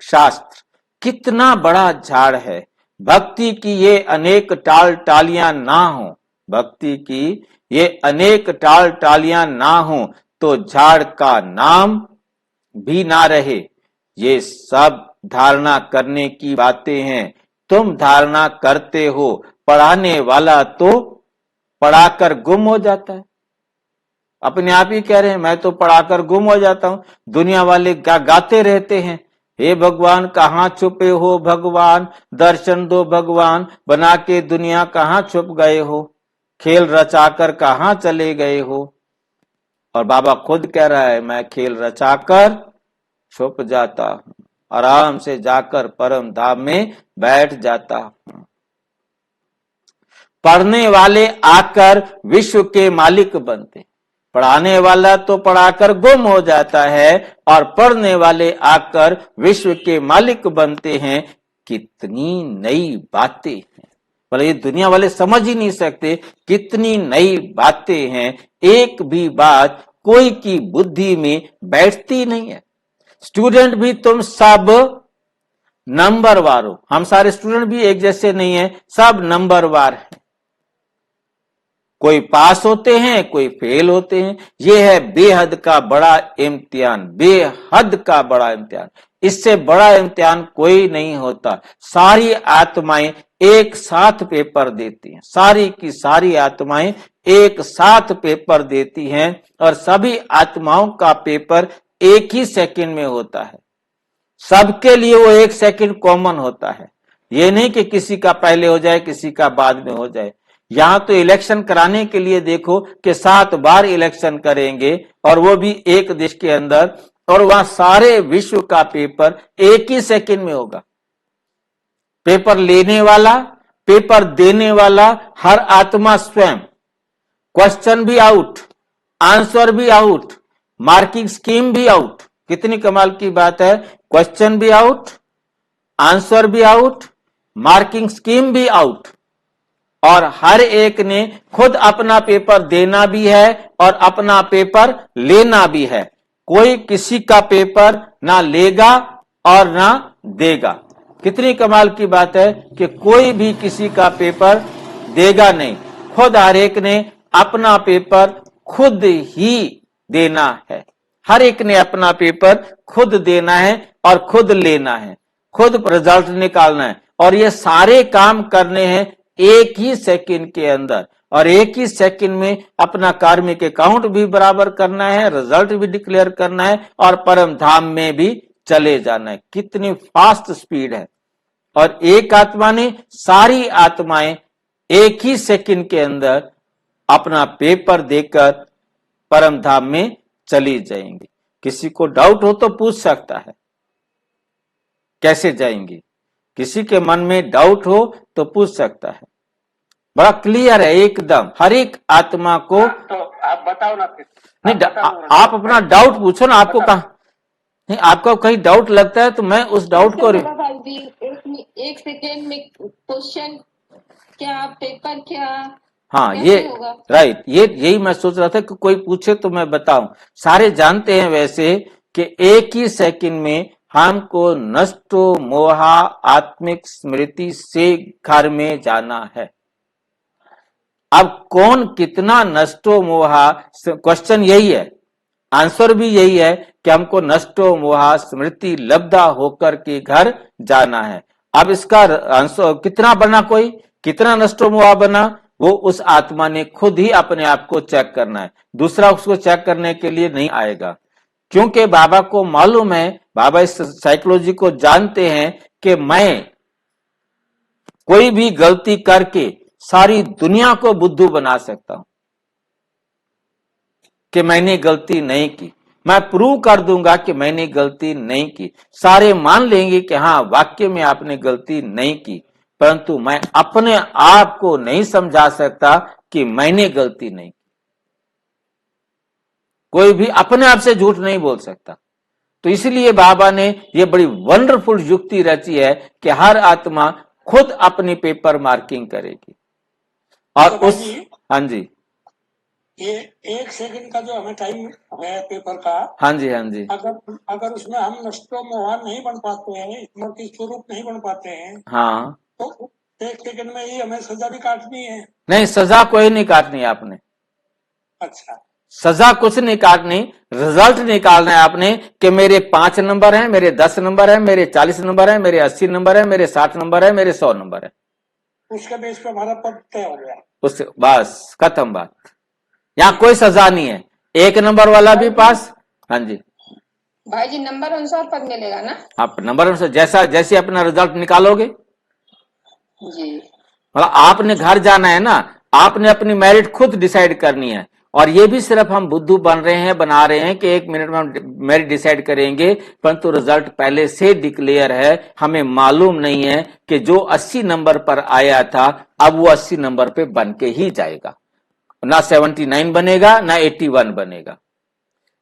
शास्त्र। कितना बड़ा झाड़ है। भक्ति की ये अनेक टाल टालियां ना हो, भक्ति की ये अनेक टाल टालियां ना हो तो झाड़ का नाम भी ना रहे। ये सब धारणा करने की बातें हैं। तुम धारणा करते हो, पढ़ाने वाला तो पढ़ाकर गुम हो जाता है। अपने आप ही कह रहे हैं, मैं तो पढ़ाकर गुम हो जाता हूं। दुनिया वाले गाते रहते हैं, हे भगवान कहाँ छुपे हो भगवान, दर्शन दो भगवान, बना के दुनिया कहाँ छुप गए हो, खेल रचाकर कहाँ चले गए हो। और बाबा खुद कह रहा है, मैं खेल रचाकर छुप जाता हूं, आराम से जाकर परम धाम में बैठ जाता हूं। पढ़ने वाले आकर विश्व के मालिक बनते। पढ़ाने वाला तो पढ़ाकर गुम हो जाता है और पढ़ने वाले आकर विश्व के मालिक बनते हैं। कितनी नई बातें हैं, बोले ये दुनिया वाले समझ ही नहीं सकते कितनी नई बातें हैं। एक भी बात कोई की बुद्धि में बैठती नहीं है। स्टूडेंट भी तुम सब नंबरवार हो, हम सारे स्टूडेंट भी एक जैसे नहीं है, सब नंबरवार हैं। कोई पास होते हैं, कोई फेल होते हैं। यह है बेहद का बड़ा इम्तिहान, बेहद का बड़ा इम्तिहान। इससे बड़ा इम्तिहान कोई नहीं होता। सारी आत्माएं एक साथ पेपर देती हैं, सारी की सारी आत्माएं एक साथ पेपर देती हैं और सभी आत्माओं का पेपर एक ही सेकंड में होता है। सबके लिए वो एक सेकंड कॉमन होता है। ये नहीं कि किसी का पहले हो जाए, किसी का बाद में हो जाए। यहां तो इलेक्शन कराने के लिए देखो कि 7 बार इलेक्शन करेंगे और वो भी एक देश के अंदर, और वहां सारे विश्व का पेपर एक ही सेकंड में होगा। पेपर लेने वाला, पेपर देने वाला हर आत्मा स्वयं। क्वेश्चन भी आउट, आंसर भी आउट, मार्किंग स्कीम भी आउट। कितनी कमाल की बात है। क्वेश्चन भी आउट, आंसर भी आउट, मार्किंग स्कीम भी आउट, और हर एक ने खुद अपना पेपर देना भी है और अपना पेपर लेना भी है। कोई किसी का पेपर ना लेगा और ना देगा। कितनी कमाल की बात है कि कोई भी किसी का पेपर देगा नहीं, खुद हर एक ने अपना पेपर खुद ही देना है। हर एक ने अपना पेपर खुद देना है और खुद लेना है, खुद रिजल्ट निकालना है, और ये सारे काम करने हैं एक ही सेकंड के अंदर। और एक ही सेकंड में अपना कार्मिक अकाउंट भी बराबर करना है, रिजल्ट भी डिक्लेयर करना है और परम धाम में भी चले जाना है। कितनी फास्ट स्पीड है। और एक आत्मा ने सारी आत्माएं एक ही सेकंड के अंदर अपना पेपर देकर परम धाम में चली जाएंगी। किसी को डाउट हो तो पूछ सकता है कैसे जाएंगी। किसी के मन में डाउट हो तो पूछ सकता है। बड़ा क्लियर है एकदम, हर एक आत्मा को। तो आप बताओ ना फिर। नहीं, बताओ आप अपना डाउट पूछो ना। आपको कहा नहीं, आपको कहीं डाउट लगता है तो मैं उस डाउट को भाई जी, एक सेकेंड में क्वेश्चन क्या, पेपर क्या, हाँ कैसे ये होगा? राइट, ये यही मैं सोच रहा था कि कोई पूछे तो मैं बताऊं। सारे जानते हैं वैसे कि एक ही सेकंड में हमको नष्टो मोहा आत्मिक स्मृति से घर में जाना है। अब कौन कितना नष्टो मोहा, क्वेश्चन यही है, आंसर भी यही है कि हमको नष्टो मोहा स्मृति लब्धा होकर के घर जाना है। अब इसका आंसर कितना बना, कोई कितना नष्टो मोहा बना, वो उस आत्मा ने खुद ही अपने आप को चेक करना है। दूसरा उसको चेक करने के लिए नहीं आएगा, क्योंकि बाबा को मालूम है, बाबा इस साइकोलॉजी को जानते हैं कि मैं कोई भी गलती करके सारी दुनिया को बुद्धू बना सकता हूं कि मैंने गलती नहीं की। मैं प्रूव कर दूंगा कि मैंने गलती नहीं की। सारे मान लेंगे कि हाँ वाक्य में आपने गलती नहीं की, परंतु मैं अपने आप को नहीं समझा सकता कि मैंने गलती नहीं की। कोई भी अपने आप से झूठ नहीं बोल सकता। तो इसलिए बाबा ने यह बड़ी वंडरफुल युक्ति रची है कि हर आत्मा खुद अपनी पेपर मार्किंग करेगी। और तो उस, हाँ जी, ये 1 सेकंड का जो हमें टाइम है पेपर का, हाँ जी, हाँ जी, अगर उसमें हम नष्टो मोहान नहीं बन पाते हैं, स्मृति स्वरूप नहीं बन पाते हैं, हाँ, तो 1 सेकंड में ही हमें सजा भी काटनी है। नहीं सजा कोई नहीं काटनी आपने। अच्छा, सजा कुछ नहीं काटनी, रिजल्ट निकालना है आपने कि मेरे 5 नंबर हैं, मेरे 10 नंबर हैं, मेरे 40 नंबर हैं, मेरे 80 नंबर हैं, मेरे 60 नंबर हैं, मेरे 100 नंबर हैं। उसके बेस पे हमारा पद तय हो गया। उससे बस खत्म बात। यहाँ कोई सजा नहीं है। 1 नंबर वाला भी पास। हाँ जी भाई जी, नंबर अनुसार पद मिलेगा ना? आप नंबर अनुसार जैसे अपना रिजल्ट निकालोगे, जी। मतलब आपने घर जाना है ना, आपने अपनी मेरिट खुद डिसाइड करनी है। और ये भी सिर्फ हम बुद्धू बना रहे हैं कि 1 मिनट में हम मेरिट डिसाइड करेंगे, परंतु रिजल्ट पहले से डिक्लेयर है। हमें मालूम नहीं है कि जो 80 नंबर पर आया था अब वो 80 नंबर पे बन के ही जाएगा। ना 79 बनेगा ना 81 बनेगा।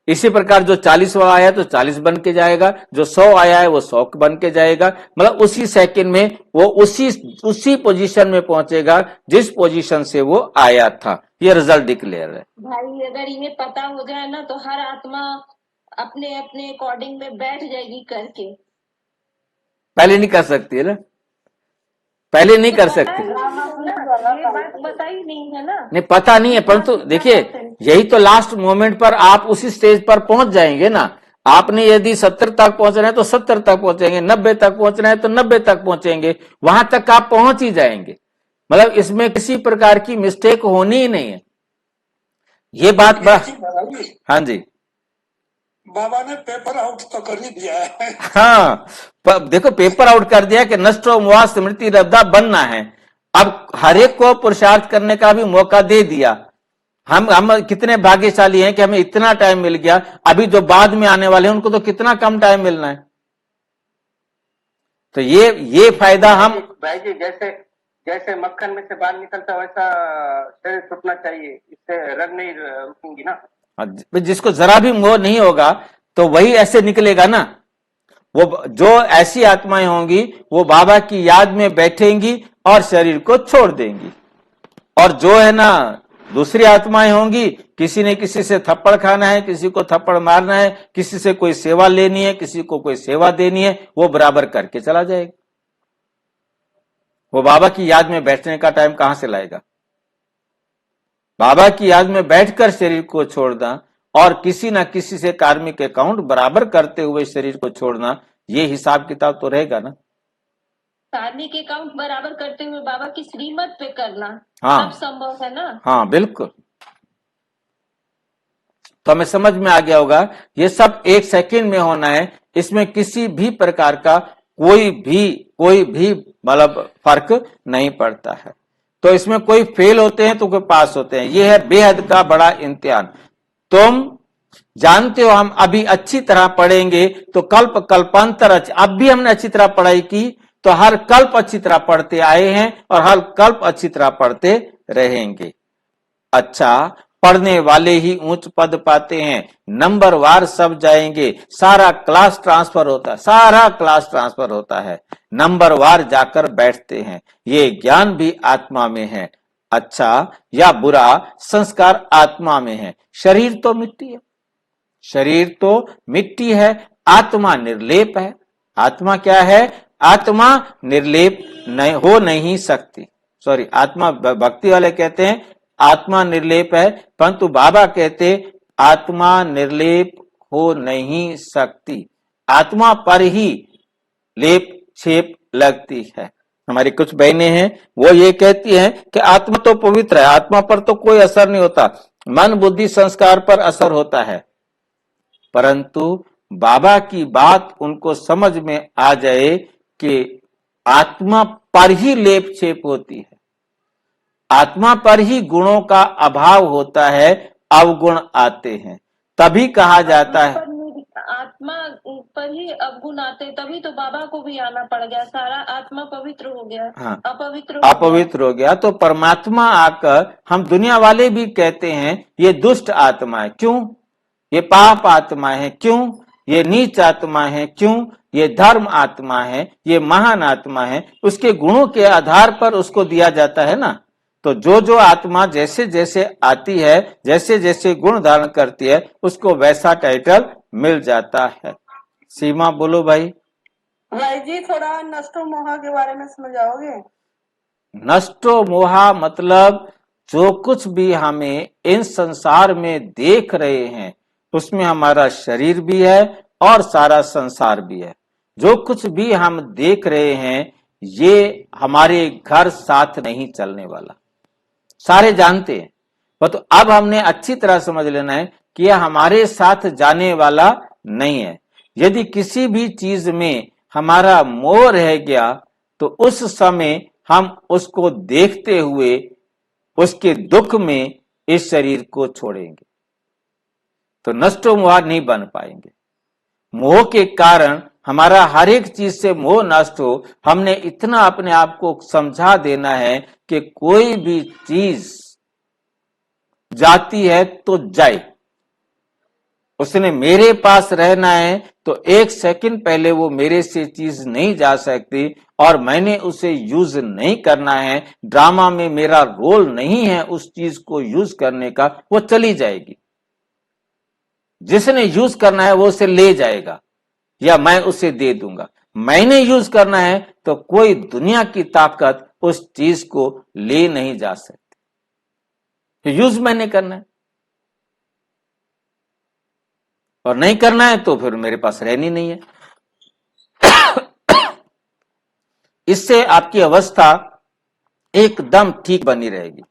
इसी प्रकार जो 40 वाला आया तो 40 बन के जाएगा, जो 100 आया है वो 100 बन के जाएगा। मतलब उसी सेकंड में वो उसी पोजीशन में पहुंचेगा जिस पोजीशन से वो आया था। ये रिजल्ट डिक्लेयर है। भाई अगर ये पता हो जाए ना तो हर आत्मा अपने अपने अकॉर्डिंग में बैठ जाएगी करके। पहले नहीं कर सकती है ना, पहले नहीं कर सकती, ये बात पता ही नहीं है ना। नहीं पता नहीं है, परंतु देखिए यही तो लास्ट मोमेंट पर आप उसी स्टेज पर पहुंच जाएंगे ना। आपने यदि 70 तक पहुंचना है तो 70 तक पहुंचेंगे, 90 तक पहुंचना है तो 90 तक पहुंचेंगे, वहां तक आप पहुंच ही जाएंगे। मतलब इसमें किसी प्रकार की मिस्टेक होनी ही नहीं है। ये बात हाँ जी, बाबा ने पेपर आउट तो कर ही दिया है। हाँ देखो पेपर आउट कर दिया कि नष्टो मोह स्मृति रब्दा बनना है। अब हर एक को पुरुषार्थ करने का भी मौका दे दिया। हम कितने भाग्यशाली हैं कि हमें इतना टाइम मिल गया। अभी जो बाद में आने वाले हैं उनको तो कितना कम टाइम मिलना है। तो ये फायदा हम भाई जी जैसे जैसे मक्खन में से बाल निकलता वैसा शरीर छूटना चाहिए, इससे रग नहीं रुकेंगी ना। जिसको जरा भी मोह नहीं होगा तो वही ऐसे निकलेगा ना। वो जो ऐसी आत्माएं होंगी वो बाबा की याद में बैठेंगी और शरीर को छोड़ देंगी। और जो है ना दूसरी आत्माएं होंगी, किसी ने किसी से थप्पड़ खाना है, किसी को थप्पड़ मारना है, किसी से कोई सेवा लेनी है, किसी को कोई सेवा देनी है, वो बराबर करके चला जाएगा। वो बाबा की याद में बैठने का टाइम कहां से लाएगा। बाबा की याद में बैठकर शरीर को छोड़ना और किसी ना किसी से कार्मिक अकाउंट बराबर करते हुए शरीर को छोड़ना, ये हिसाब किताब तो रहेगा ना। कार्मिक अकाउंट बराबर करते हुए बाबा की श्रीमत पे करना हाँ, सब संभव है ना। हाँ बिल्कुल। तो हमें समझ में आ गया होगा ये सब 1 सेकंड में होना है। इसमें किसी भी प्रकार का कोई भी मतलब फर्क नहीं पड़ता है। तो इसमें कोई फेल होते हैं तो कोई पास होते हैं। ये है बेहद का बड़ा इम्तिहान। तुम जानते हो हम अभी अच्छी तरह पढ़ेंगे तो कल्पांतर अब भी हमने अच्छी तरह पढ़ाई की तो हर कल्प अच्छी तरह पढ़ते आए हैं और हर कल्प अच्छी तरह पढ़ते रहेंगे। अच्छा, पढ़ने वाले ही उच्च पद पाते हैं, नंबर वार सब जाएंगे, सारा क्लास ट्रांसफर होता है, नंबर वार जाकर बैठते हैं। ये ज्ञान भी आत्मा में है, अच्छा या बुरा संस्कार आत्मा में है। शरीर तो मिट्टी है, आत्मा निर्लेप है। आत्मा क्या है? आत्मा निर्लेप नहीं सकती। सॉरी, आत्मा भक्ति वाले कहते हैं आत्मा निर्लेप है, परंतु बाबा कहते आत्मा निर्लेप हो नहीं सकती, आत्मा पर ही लेप छेप लगती है। हमारी कुछ बहनें हैं वो ये कहती हैं कि आत्मा तो पवित्र है, आत्मा पर तो कोई असर नहीं होता, मन बुद्धि संस्कार पर असर होता है। परंतु बाबा की बात उनको समझ में आ जाए कि आत्मा पर ही लेप छेप होती है, आत्मा पर ही गुणों का अभाव होता है, अवगुण आते हैं, तभी कहा जाता है आत्मा पर ही अवगुण आते, तभी तो बाबा को भी आना पड़ गया। सारा आत्मा पवित्र हो गया, हाँ, अपवित्र हो गया तो परमात्मा आकर, हम दुनिया वाले भी कहते हैं ये दुष्ट आत्मा है, क्यों? ये पाप आत्मा है, क्यों? ये नीच आत्मा है, क्यों? ये धर्म आत्मा है, ये महान आत्मा है। उसके गुणों के आधार पर उसको दिया जाता है ना। तो जो आत्मा जैसे जैसे आती है, जैसे जैसे गुण धारण करती है, उसको वैसा टाइटल मिल जाता है। सीमा बोलो भाई। भाई जी थोड़ा नष्टो मोहा के बारे में समझाओगे? नष्टो मोहा मतलब जो कुछ भी हमें इन संसार में देख रहे हैं उसमें हमारा शरीर भी है और सारा संसार भी है। जो कुछ भी हम देख रहे हैं ये हमारे घर साथ नहीं चलने वाला, सारे जानते हैं। तो अब हमने अच्छी तरह समझ लेना है कि यह हमारे साथ जाने वाला नहीं है। यदि किसी भी चीज में हमारा मोह रह गया तो उस समय हम उसको देखते हुए उसके दुख में इस शरीर को छोड़ेंगे, तो नष्टो मोह नहीं बन पाएंगे। मोह के कारण हमारा हर एक चीज से मोह नष्ट हो, हमने इतना अपने आप को समझा देना है कि कोई भी चीज जाती है तो जाए, उसने मेरे पास रहना है तो एक सेकंड पहले वो मेरे से चीज नहीं जा सकती और मैंने उसे यूज नहीं करना है, ड्रामा में मेरा रोल नहीं है उस चीज को यूज करने का, वो चली जाएगी। जिसने यूज करना है वो उसे ले जाएगा या मैं उसे दे दूंगा। मैंने यूज करना है तो कोई दुनिया की ताकत उस चीज को ले नहीं जा सकती। यूज मैंने करना है और नहीं करना है तो फिर मेरे पास रहनी नहीं है। इससे आपकी अवस्था एकदम ठीक बनी रहेगी।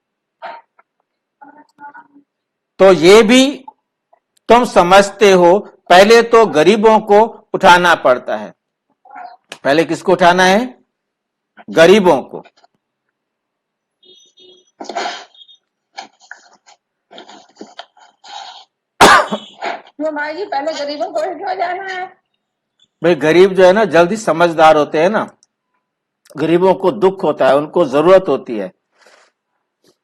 तो ये भी तुम समझते हो, पहले तो गरीबों को उठाना पड़ता है। पहले किसको उठाना है? गरीबों को। तो माँ जी पहले गरीबों को क्यों जाना है? भाई गरीब जो है ना जल्दी समझदार होते हैं ना, गरीबों को दुख होता है, उनको जरूरत होती है,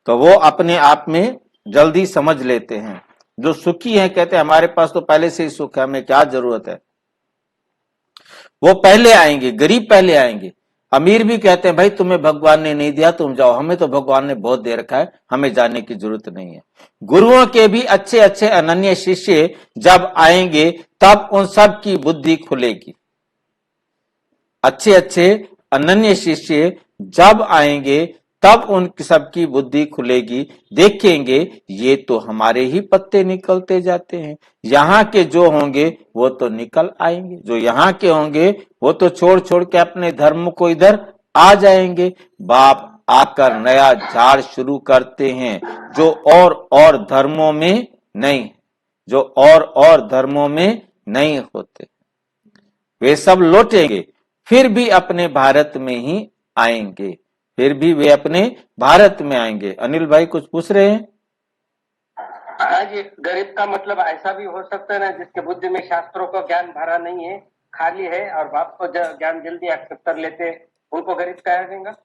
तो वो अपने आप में जल्दी समझ लेते हैं। जो सुखी हैं कहते हैं हमारे पास तो पहले से ही सुख है, हमें क्या जरूरत है। वो पहले आएंगे, गरीब पहले आएंगे। अमीर भी कहते हैं भाई तुम्हें भगवान ने नहीं दिया, तुम जाओ, हमें तो भगवान ने बहुत दे रखा है, हमें जाने की जरूरत नहीं है। गुरुओं के भी अच्छे अच्छे अनन्य शिष्य जब आएंगे तब उन सब की बुद्धि खुलेगी। अच्छे अच्छे अनन्य शिष्य जब आएंगे तब उन सबकी बुद्धि खुलेगी, देखेंगे ये तो हमारे ही पत्ते निकलते जाते हैं, यहाँ के जो होंगे वो तो निकल आएंगे, जो यहाँ के होंगे वो तो छोड़ छोड़ के अपने धर्म को इधर आ जाएंगे। बाप आकर नया झाड़ शुरू करते हैं जो और धर्मों में नहीं, जो और धर्मों में नहीं होते, वे सब लौटेंगे, फिर भी अपने भारत में ही आएंगे, फिर भी वे अपने भारत में आएंगे। अनिल भाई कुछ पूछ रहे हैं? हाँ जी, गरीब का मतलब ऐसा भी हो सकता है ना जिसके बुद्धि में शास्त्रों का ज्ञान भरा नहीं है, खाली है और बाप को ज्ञान जल्दी एक्सेप्ट कर लेते, उनको गरीब कहा जाएगा।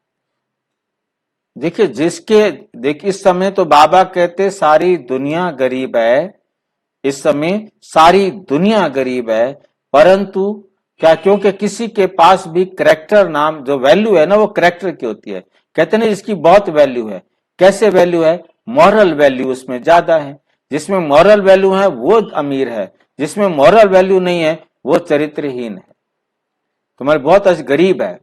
देखिए इस समय तो बाबा कहते सारी दुनिया गरीब है, इस समय सारी दुनिया गरीब है, परंतु क्या क्योंकि किसी के पास भी करेक्टर नाम जो वैल्यू है ना वो करेक्टर की होती है। कहते हैं ना इसकी बहुत वैल्यू है। कैसे वैल्यू है? मॉरल वैल्यू उसमें ज्यादा है। जिसमें मॉरल वैल्यू है वो अमीर है, जिसमें मॉरल वैल्यू नहीं है वो चरित्रहीन है। तुम्हारे बहुत गरीब है।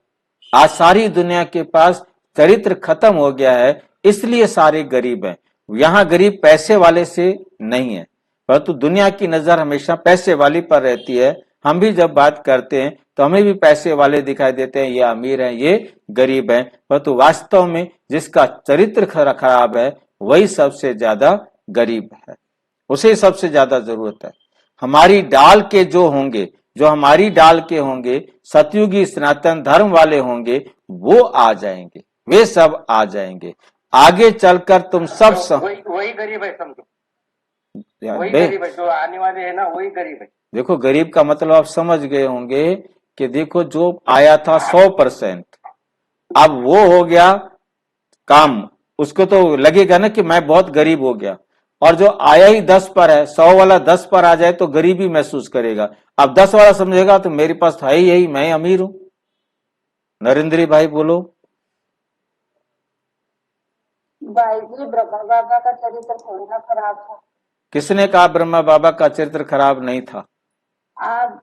आज सारी दुनिया के पास चरित्र खत्म हो गया है, इसलिए सारे गरीब हैं। यहाँ गरीब पैसे वाले से नहीं है, परंतु दुनिया की नजर हमेशा पैसे वाली पर रहती है। हम भी जब बात करते हैं तो हमें भी पैसे वाले दिखाई देते हैं, ये अमीर हैं, ये गरीब हैं, परंतु वास्तव में जिसका चरित्र खराब है वही सबसे ज्यादा गरीब है, उसे सबसे ज्यादा जरूरत है। हमारी डाल के जो होंगे, जो हमारी डाल के होंगे, सतयुगी सनातन धर्म वाले होंगे, वो आ जाएंगे, वे सब आ जाएंगे। आगे चलकर तुम सब वही गरीब है, समझो वही गरीब है, जो आने वाले है ना वही गरीब है। देखो गरीब का मतलब आप समझ गए होंगे कि देखो जो आया था 100%, अब वो हो गया काम, उसको तो लगेगा ना कि मैं बहुत गरीब हो गया। और जो आया ही 10 पर है, 100 वाला 10 पर आ जाए तो गरीबी महसूस करेगा। अब 10 वाला समझेगा तो मेरे पास था ही यही, मैं अमीर हूं। नरेंद्र भाई बोलो। भाई जी ब्रह्मा बाबा का चरित्र थोड़ी ना खराब था। किसने कहा ब्रह्मा बाबा का चरित्र खराब नहीं था? आप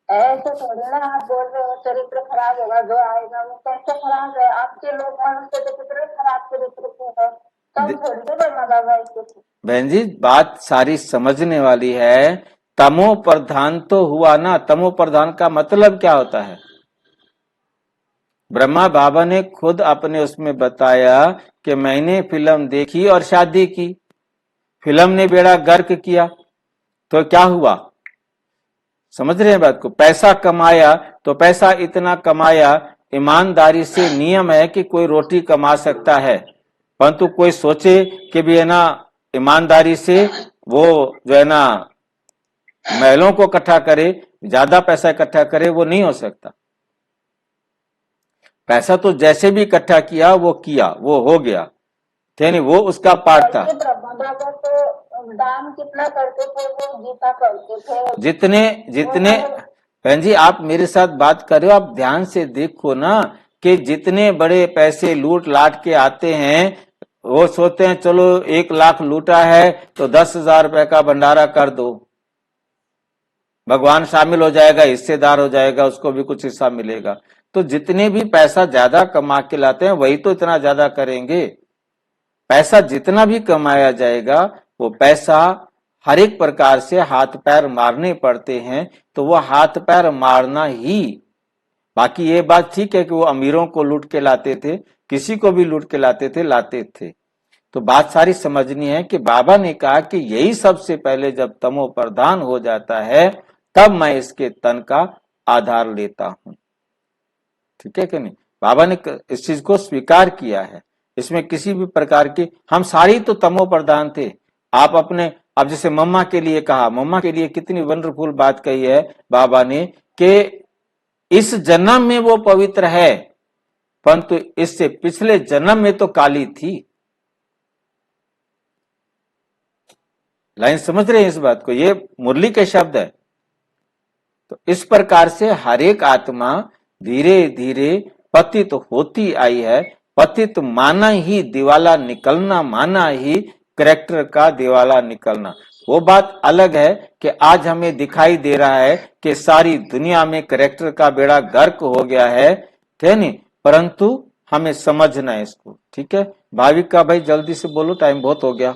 ऐसे थोड़ी ना आप बोल रहे हो चरित्र खराब होगा, जो आएगा वो कैसे खराब है? आपके लोग मनुष्य तो कितने खराब चरित्र के है, कम थोड़ी ना ब्रह्मा बाबा इसके। बहन जी बात सारी समझने वाली है। तमो प्रधान तो हुआ ना, तमो प्रधान का मतलब क्या होता है? ब्रह्मा बाबा ने खुद अपने उसमें बताया कि मैंने फिल्म देखी और शादी की, फिल्म ने बेड़ा गर्क किया तो क्या हुआ? समझ रहे हैं बात को? पैसा कमाया तो पैसा इतना कमाया, ईमानदारी से नियम है कि कोई रोटी कमा सकता है, परंतु कोई सोचे कि भी है ना ईमानदारी से वो जो है ना महलों को इकट्ठा करे, ज्यादा पैसा इकट्ठा करे, वो नहीं हो सकता। पैसा तो जैसे भी इकट्ठा किया वो हो गया, यानी वो उसका पार्ट था। वैसे ब्रह्मा बाबा तो दान कितना करते थे, वो गीता करते थे। जितने जितने बहन जी आप मेरे साथ बात कर रहे हो, आप ध्यान से देखो ना कि जितने बड़े पैसे लूट लाट के आते हैं वो सोचते हैं चलो 1 लाख लूटा है तो 10,000 रुपए का भंडारा कर दो, भगवान शामिल हो जाएगा, हिस्सेदार हो जाएगा, उसको भी कुछ हिस्सा मिलेगा। तो जितने भी पैसा ज्यादा कमा के लाते हैं वही तो इतना ज्यादा करेंगे। पैसा जितना भी कमाया जाएगा वो पैसा हर एक प्रकार से हाथ पैर मारने पड़ते हैं, तो वो हाथ पैर मारना ही। बाकी ये बात ठीक है कि वो अमीरों को लूट के लाते थे, किसी को भी लूट के लाते थे। तो बात सारी समझनी है कि बाबा ने कहा कि यही सबसे पहले जब तमो प्रधान हो जाता है तब मैं इसके तन का आधार लेता हूं। ठीक है कि नहीं? बाबा ने इस चीज को स्वीकार किया है, इसमें किसी भी प्रकार की, हम सारी तो तमो प्रधान थे। आप अपने, अब जैसे मम्मा के लिए कहा, मम्मा के लिए कितनी वंडरफुल बात कही है बाबा ने कि इस जन्म में वो पवित्र है परंतु इससे पिछले जन्म में तो काली थी। लाइन समझ रहे हैं इस बात को? ये मुरली के शब्द है। तो इस प्रकार से हर एक आत्मा धीरे धीरे पतित होती आई है। पतित माना ही दिवाला निकलना, माना ही कैरेक्टर का दिवाला निकलना। वो बात अलग है कि आज हमें दिखाई दे रहा है कि सारी दुनिया में कैरेक्टर का बेड़ा गर्क हो गया है, ठीक है नहीं? परंतु हमें समझना है इसको। ठीक है भाविका भाई, जल्दी से बोलो, टाइम बहुत हो गया।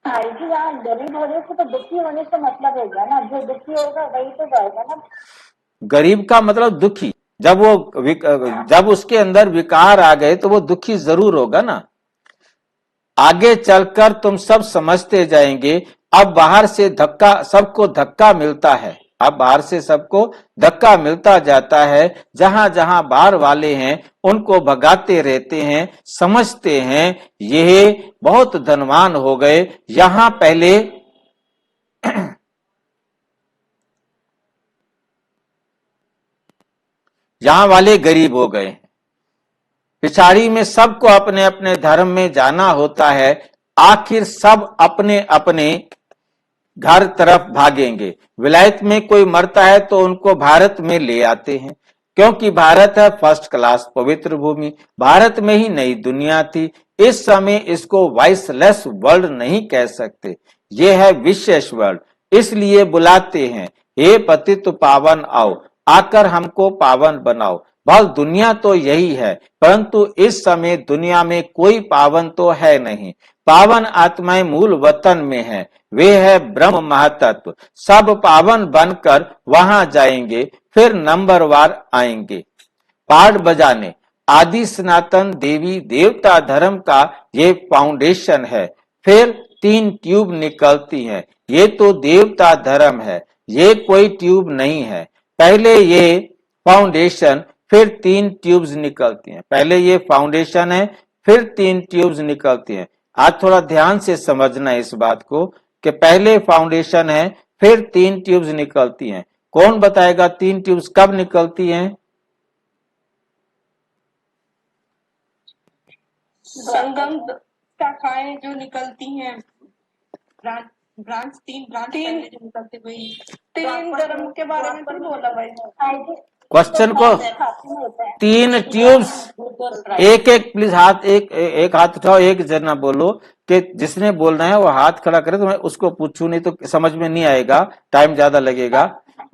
भाई जी आप गरीब होने से तो दुखी होने से मतलब है क्या ना, जो दुखी होगा वही तो जाएगा ना। गरीब का मतलब दुखी, जब उसके अंदर विकार आ गए तो वो दुखी जरूर होगा ना। आगे चलकर तुम सब समझते जाएंगे। अब बाहर से धक्का, सबको धक्का मिलता है, अब बाहर से सबको धक्का मिलता जाता है। जहां जहां बाहर वाले हैं उनको भगाते रहते हैं, समझते हैं ये बहुत धनवान हो गए। यहां पहले यहां वाले गरीब हो गए, पिछाड़ी में सबको अपने अपने धर्म में जाना होता है। आखिर सब अपने अपने घर तरफ भागेंगे। विलायत में कोई मरता है तो उनको भारत में ले आते हैं, क्योंकि भारत है फर्स्ट क्लास पवित्र भूमि। भारत में ही नई दुनिया थी। इस समय इसको वाइसलेस वर्ल्ड नहीं कह सकते, ये है विशेष वर्ल्ड। इसलिए बुलाते हैं, हे पतित पावन आओ, आकर हमको पावन बनाओ। बस दुनिया तो यही है, परंतु इस समय दुनिया में कोई पावन तो है नहीं। पावन आत्माएं मूल वतन में है, वे है ब्रह्म महातत्व। सब पावन बनकर वहां जाएंगे, फिर नंबरवार आएंगे। पाठ बजाने आदि सनातन देवी देवता धर्म का ये फाउंडेशन है। फिर 3 ट्यूब निकलती हैं, ये तो देवता धर्म है, ये कोई ट्यूब नहीं है। पहले ये फाउंडेशन, फिर 3 ट्यूब्स निकलती हैं। पहले ये फाउंडेशन है, फिर 3 ट्यूब्स निकलती हैं। आज थोड़ा ध्यान से समझना है इस बात को कि पहले फाउंडेशन है, फिर 3 ट्यूब्स निकलती हैं। कौन बताएगा 3 ट्यूब्स कब निकलती हैं? संगम शाखाएं जो निकलती हैं, ब्रांच 3 ब्रांच जो निकलते, वही 3 धर्म के बारे में तो बोला भाई। क्वेश्चन को 3 ट्यूब्स, एक एक प्लीज हाथ, एक हाथ उठाओ, एक जना बोलो कि जिसने बोलना है वो हाथ खड़ा करे तो मैं उसको पूछूं, नहीं तो समझ में नहीं आएगा, टाइम ज्यादा लगेगा।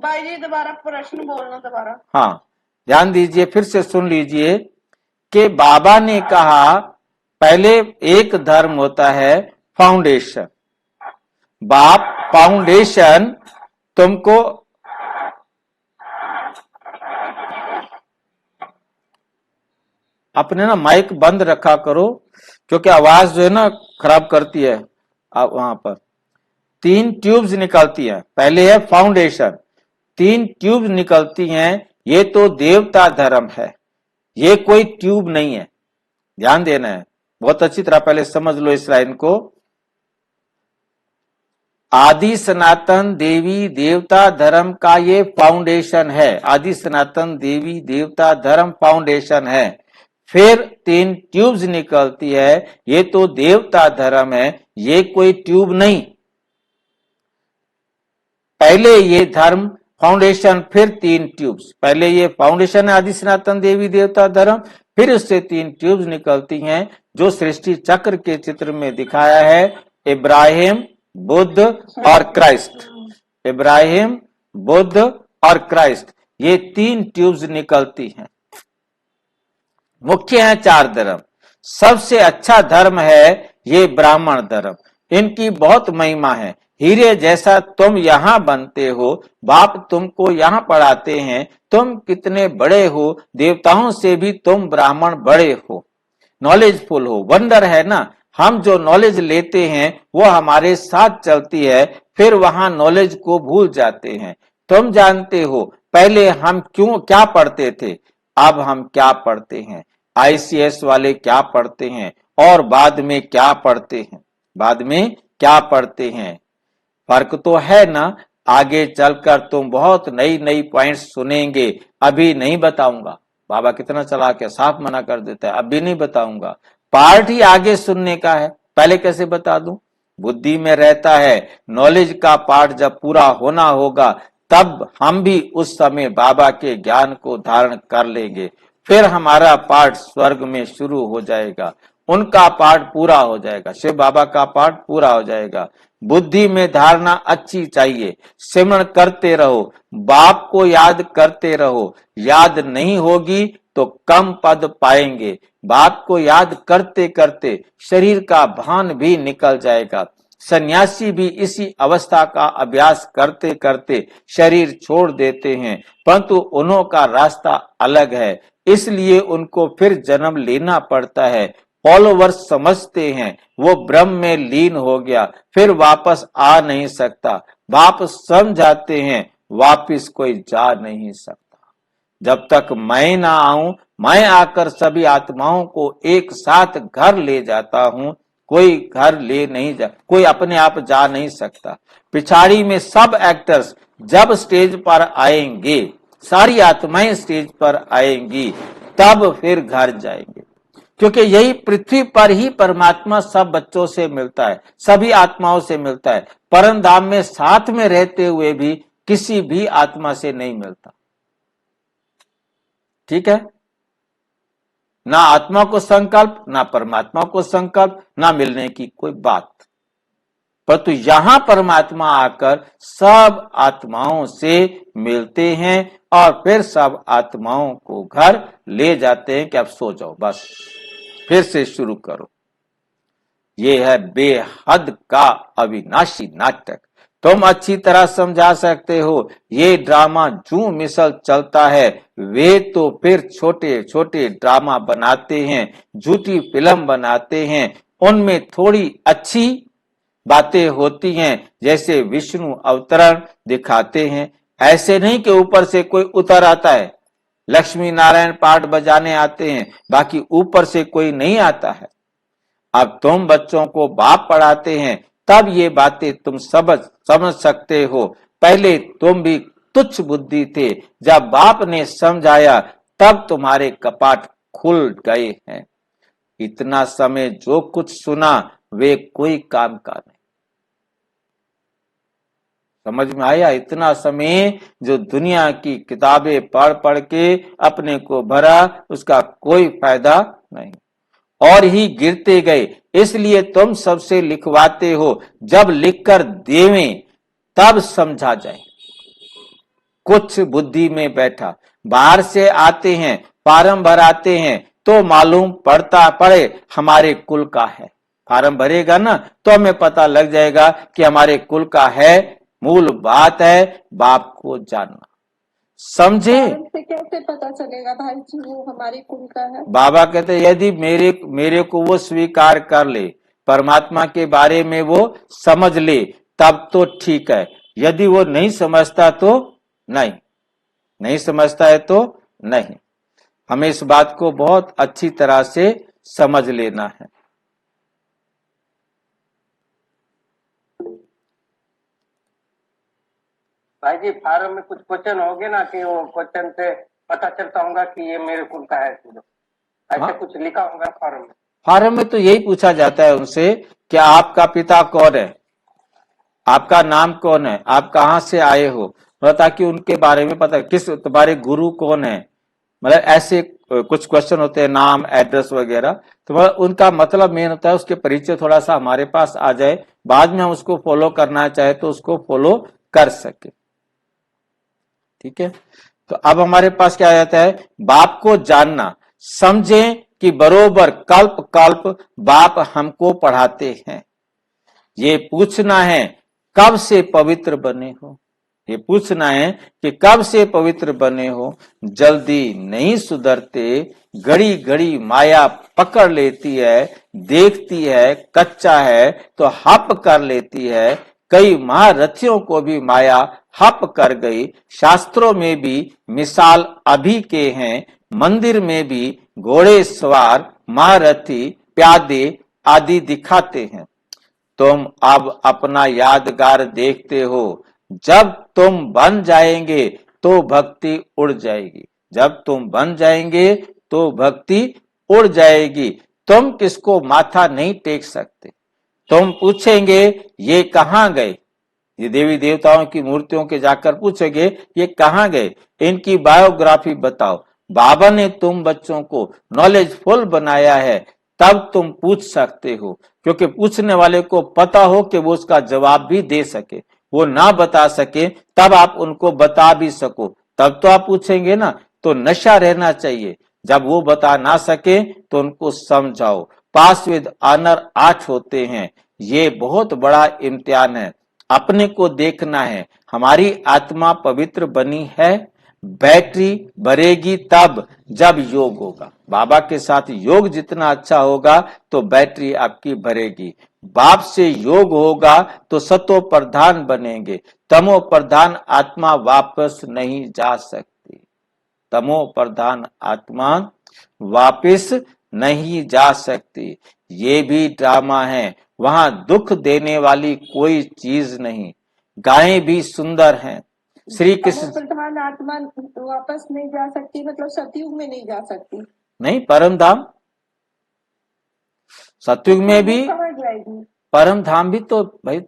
भाई जी दोबारा प्रश्न बोलना दोबारा। हाँ ध्यान दीजिए, फिर से सुन लीजिए कि बाबा ने कहा पहले एक धर्म होता है फाउंडेशन। बाप फाउंडेशन तुमको अपने ना माइक बंद रखा करो, क्योंकि आवाज जो है ना खराब करती है। आप वहां पर 3 ट्यूब्स निकलती हैं, पहले है फाउंडेशन, 3 ट्यूब्स निकलती हैं। ये तो देवता धर्म है, ये कोई ट्यूब नहीं है। ध्यान देना है, बहुत अच्छी तरह पहले समझ लो इस लाइन को। आदि सनातन देवी देवता धर्म का ये फाउंडेशन है, आदि सनातन देवी देवता धर्म फाउंडेशन है। फिर 3 ट्यूब्स निकलती है। ये तो देवता धर्म है, ये कोई ट्यूब नहीं। पहले ये धर्म फाउंडेशन, फिर 3 ट्यूब्स। पहले ये फाउंडेशन है आदि सनातन देवी देवता धर्म, फिर उससे 3 ट्यूब्स निकलती हैं जो सृष्टि चक्र के चित्र में दिखाया है। इब्राहिम, बुद्ध और क्राइस्ट। इब्राहिम, बुद्ध और क्राइस्ट, ये 3 ट्यूब्स निकलती हैं। मुख्य है 4 धर्म। सबसे अच्छा धर्म है ये ब्राह्मण धर्म। इनकी बहुत महिमा है। हीरे जैसा तुम यहाँ बनते हो, बाप तुमको यहाँ पढ़ाते हैं। तुम कितने बड़े हो, देवताओं से भी तुम ब्राह्मण बड़े हो, नॉलेजफुल हो। वंडर है ना, हम जो नॉलेज लेते हैं वो हमारे साथ चलती है, फिर वहां नॉलेज को भूल जाते हैं। तुम जानते हो पहले हम क्या पढ़ते थे, अब हम क्या पढ़ते हैं। आईसीएस वाले क्या पढ़ते हैं और बाद में क्या पढ़ते हैं, बाद में क्या पढ़ते हैं, फर्क तो है ना। आगे चलकर तुम बहुत नई नई पॉइंट्स सुनेंगे, अभी नहीं बताऊंगा। बाबा कितना चला के साफ मना कर देता है, अभी नहीं बताऊंगा। पार्ट ही आगे सुनने का है, पहले कैसे बता दूं। बुद्धि में रहता है, नॉलेज का पार्ट जब पूरा होना होगा तब हम भी उस समय बाबा के ज्ञान को धारण कर लेंगे। फिर हमारा पार्ट स्वर्ग में शुरू हो जाएगा, उनका पार्ट पूरा हो जाएगा, शिव बाबा का पार्ट पूरा हो जाएगा। बुद्धि में धारणा अच्छी चाहिए, सिमरण करते रहो, बाप को याद करते रहो। याद नहीं होगी तो कम पद पाएंगे। बाप को याद करते करते शरीर का भान भी निकल जाएगा। सन्यासी भी इसी अवस्था का अभ्यास करते करते शरीर छोड़ देते हैं, परंतु उन्हों का रास्ता अलग है, इसलिए उनको फिर जन्म लेना पड़ता है। फॉलोवर्स समझते हैं वो ब्रह्म में लीन हो गया, फिर वापस आ नहीं सकता। बाप समझाते हैं वापिस कोई जा नहीं सकता। जब तक मैं ना आऊं, मैं आकर सभी आत्माओं को एक साथ घर ले जाता हूं। कोई घर ले नहीं जा, कोई अपने आप जा नहीं सकता। पिछाड़ी में सब एक्टर्स जब स्टेज पर आएंगे, सारी आत्माएं स्टेज पर आएंगी, तब फिर घर जाएंगे। क्योंकि यही पृथ्वी पर ही परमात्मा सब बच्चों से मिलता है, सभी आत्माओं से मिलता है। परम धाम में साथ में रहते हुए भी किसी भी आत्मा से नहीं मिलता। ठीक है, ना आत्मा को संकल्प, ना परमात्मा को संकल्प, ना मिलने की कोई बात। परंतु यहां परमात्मा आकर सब आत्माओं से मिलते हैं और फिर सब आत्माओं को घर ले जाते हैं कि अब सो जाओ, बस फिर से शुरू करो। ये है बेहद का अविनाशी नाटक। तुम अच्छी तरह समझा सकते हो, ये ड्रामा जू मिसल चलता है। वे तो फिर छोटे छोटे ड्रामा बनाते हैं, झूठी फिल्म बनाते हैं, उनमें थोड़ी अच्छी बातें होती हैं, जैसे विष्णु अवतरण दिखाते हैं। ऐसे नहीं कि ऊपर से कोई उतर आता है, लक्ष्मी नारायण पाठ बजाने आते हैं, बाकी ऊपर से कोई नहीं आता है। अब तुम बच्चों को बाप पढ़ाते हैं, तब ये बातें तुम समझ सकते हो। पहले तुम भी तुच्छ बुद्धि थे, जब बाप ने समझाया तब तुम्हारे कपाट खुल गए हैं। इतना समय जो कुछ सुना वे कोई काम का नहीं। समझ में आया? इतना समय जो दुनिया की किताबें पढ़ पढ़ के अपने को भरा, उसका कोई फायदा नहीं, और ही गिरते गए। इसलिए तुम सबसे लिखवाते हो, जब लिखकर देवें तब समझा जाए। कुछ बुद्धि में बैठा, बाहर से आते हैं, फार्म भराते हैं तो मालूम पड़ता पड़े हमारे कुल का है। फार्म भरेगा ना तो हमें पता लग जाएगा कि हमारे कुल का है। मूल बात है बाप को जानना, समझे? से कैसे पता चलेगा भाई जी वो हमारी कुल का है? बाबा कहते यदि मेरे को वो स्वीकार कर ले, परमात्मा के बारे में वो समझ ले, तब तो ठीक है। यदि वो नहीं समझता तो नहीं समझता है तो नहीं। हमें इस बात को बहुत अच्छी तरह से समझ लेना है। भाई जी फार्म में कुछ क्वेश्चन होंगे ना कि वो क्वेश्चन से पता चलता होगा कि ये मेरे कुल का है। ऐसे हाँ। कुछ लिखा होगा फॉर्म में। फॉर्म में तो यही पूछा जाता है उनसे कि आपका पिता कौन है, आपका नाम कौन है, आप कहाँ से आए हो, मतलब ताकि उनके बारे में पता, किस तुम्हारे गुरु कौन है, मतलब ऐसे कुछ क्वेश्चन होते हैं, नाम, एड्रेस वगैरह। तो मतलब उनका मतलब मेन होता है उसके परिचय थोड़ा सा हमारे पास आ जाए, बाद में हम उसको फॉलो करना चाहे तो उसको फॉलो कर सके। ठीक है, तो अब हमारे पास क्या आ जाता है, बाप को जानना, समझें कि बरोबर कल्प कल्प बाप हमको पढ़ाते हैं। ये पूछना है कब से पवित्र बने हो, ये पूछना है कि कब से पवित्र बने हो। जल्दी नहीं सुधरते, घड़ी घड़ी माया पकड़ लेती है, देखती है कच्चा है तो हप कर लेती है। कई महारथियों को भी माया हप कर गई। शास्त्रों में भी मिसाल अभी के हैं, मंदिर में भी घोड़े सवार, महारथी, प्यादे आदि दिखाते हैं। तुम अब अपना यादगार देखते हो, जब तुम बन जाएंगे तो भक्ति उड़ जाएगी, जब तुम बन जाएंगे तो भक्ति उड़ जाएगी। तुम किसको माथा नहीं टेक सकते, तुम पूछेंगे ये कहाँ गए, ये देवी देवताओं की मूर्तियों के जाकर पूछेंगे ये कहाँ गए, इनकी बायोग्राफी बताओ। बाबा ने तुम बच्चों को नॉलेजफुल बनाया है, तब तुम पूछ सकते हो, क्योंकि पूछने वाले को पता हो कि वो उसका जवाब भी दे सके। वो ना बता सके तब आप उनको बता भी सको, तब तो आप पूछेंगे ना। तो नशा रहना चाहिए, जब वो बता ना सके तो उनको समझाओ। पास विद ऑनर 8 होते हैं, ये बहुत बड़ा इम्तिहान है। अपने को देखना है, हमारी आत्मा पवित्र बनी है। बैटरी भरेगी तब जब योग होगा, बाबा के साथ योग जितना अच्छा होगा तो बैटरी आपकी भरेगी। बाप से योग होगा तो सतो प्रधान बनेंगे। तमो प्रधान आत्मा वापस नहीं जा सकती, तमो प्रधान आत्मा वापस नहीं जा सकती। ये भी ड्रामा है, वहां दुख देने वाली कोई चीज नहीं। गायें भी सुंदर हैं। श्री कृष्ण प्रधान आत्मा वापस नहीं जा सकती, मतलब सतयुग में नहीं जा सकती, नहीं, परम धाम, सतयुग में भी कहाँ जाएगी? परम धाम भी तो भाई,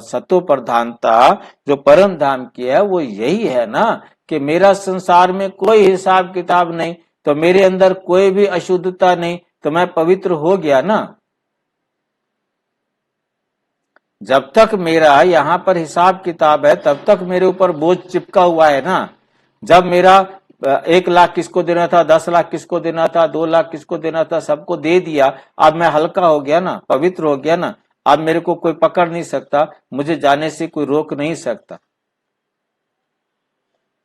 सतो प्रधानता जो परम धाम की है वो यही है ना, कि मेरा संसार में कोई हिसाब किताब नहीं, तो मेरे अंदर कोई भी अशुद्धता नहीं, तो मैं पवित्र हो गया ना। जब तक मेरा यहाँ पर हिसाब किताब है तब तक मेरे ऊपर बोझ चिपका हुआ है ना। जब मेरा 1 लाख किसको देना था, 10 लाख किसको देना था, 2 लाख किसको देना था, सबको दे दिया, अब मैं हल्का हो गया ना, पवित्र हो गया ना। अब मेरे को कोई पकड़ नहीं सकता, मुझे जाने से कोई रोक नहीं सकता।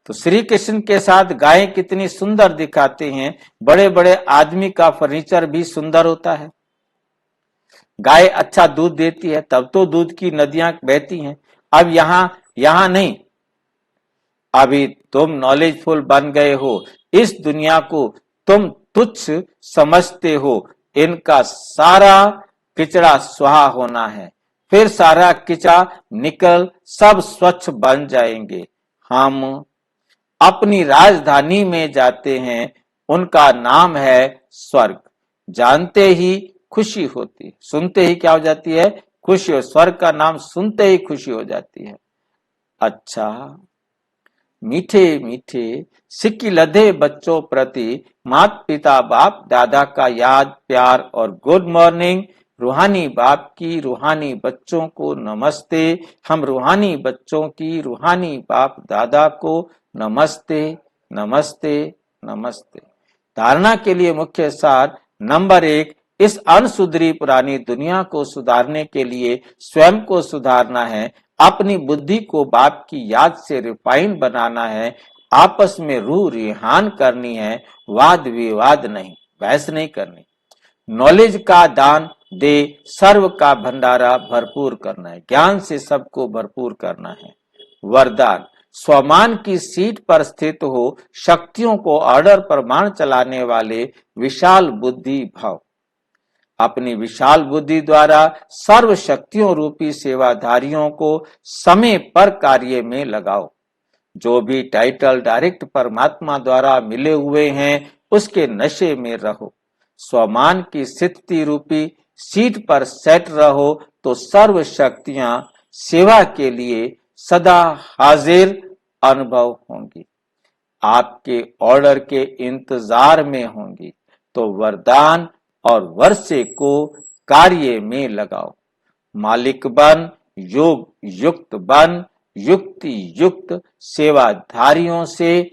तो श्री कृष्ण के साथ गायें कितनी सुंदर दिखाते हैं। बड़े बड़े आदमी का फर्नीचर भी सुंदर होता है। गाय अच्छा दूध देती है तब तो दूध की नदियां बहती हैं। अब यहां नहीं, अभी तुम नॉलेजफुल बन गए हो, इस दुनिया को तुम तुच्छ समझते हो। इनका सारा किचड़ा स्वाहा होना है, फिर सारा किचड़ा निकल सब स्वच्छ बन जाएंगे। हम अपनी राजधानी में जाते हैं, उनका नाम है स्वर्ग। जानते ही खुशी होती, सुनते ही क्या हो जाती है, खुशी हो। स्वर्ग का नाम सुनते ही खुशी हो जाती है। अच्छा, मीठे मीठे सिक्की लदे बच्चों प्रति माता पिता बाप दादा का याद प्यार और गुड मॉर्निंग। रूहानी बाप की रूहानी बच्चों को नमस्ते। हम रूहानी बच्चों की रूहानी बाप दादा को नमस्ते नमस्ते नमस्ते। धारणा के लिए मुख्य सार नंबर 1, इस अनसुधरी पुरानी दुनिया को सुधारने के लिए स्वयं को सुधारना है। अपनी बुद्धि को बाप की याद से रिफाइन बनाना है। आपस में रूह रिहान करनी है, वाद विवाद नहीं, बहस नहीं करनी। नॉलेज का दान दे, सर्व का भंडारा भरपूर करना है, ज्ञान से सबको भरपूर करना है। वरदान, स्वमान की सीट पर स्थित हो, शक्तियों को ऑर्डर पर मान चलाने वाले विशाल बुद्धि भाव। अपनी विशाल बुद्धि द्वारा सर्व शक्तियों रूपी सेवाधारियों को समय पर कार्य में लगाओ। जो भी टाइटल डायरेक्ट परमात्मा द्वारा मिले हुए हैं उसके नशे में रहो। स्वमान की स्थिति रूपी सीट पर सेट रहो तो सर्व शक्तियां सेवा के लिए सदा हाजिर अनुभव होंगी, आपके ऑर्डर के इंतजार में होंगी। तो वरदान और वर्षे को कार्य में लगाओ। मालिक बन, योग युक्त बन, युक्ति युक्त सेवाधारियों से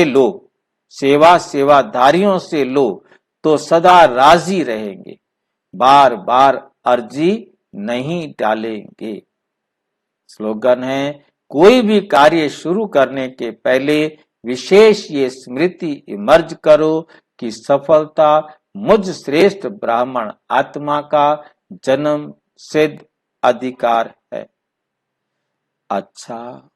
लो, सेवाधारियों से लो तो सदा राजी रहेंगे, बार बार अर्जी नहीं डालेंगे। स्लोगन है, कोई भी कार्य शुरू करने के पहले विशेष ये स्मृति इमर्ज करो कि सफलता मुझ श्रेष्ठ ब्राह्मण आत्मा का जन्म सिद्ध अधिकार है। अच्छा,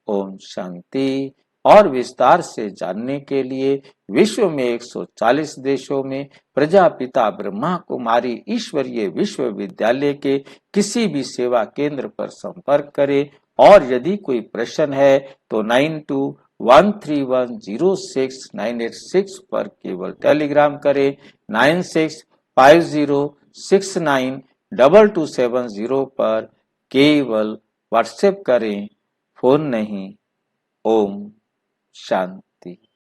ओम शांति। और विस्तार से जानने के लिए विश्व में 140 देशों में प्रजापिता ब्रह्मा कुमारी ईश्वरीय विश्वविद्यालय के किसी भी सेवा केंद्र पर संपर्क करें। और यदि कोई प्रश्न है तो 9213106986 पर केवल टेलीग्राम करें। 9650692270 पर केवल व्हाट्सएप करें, फोन नहीं। ओम शांति।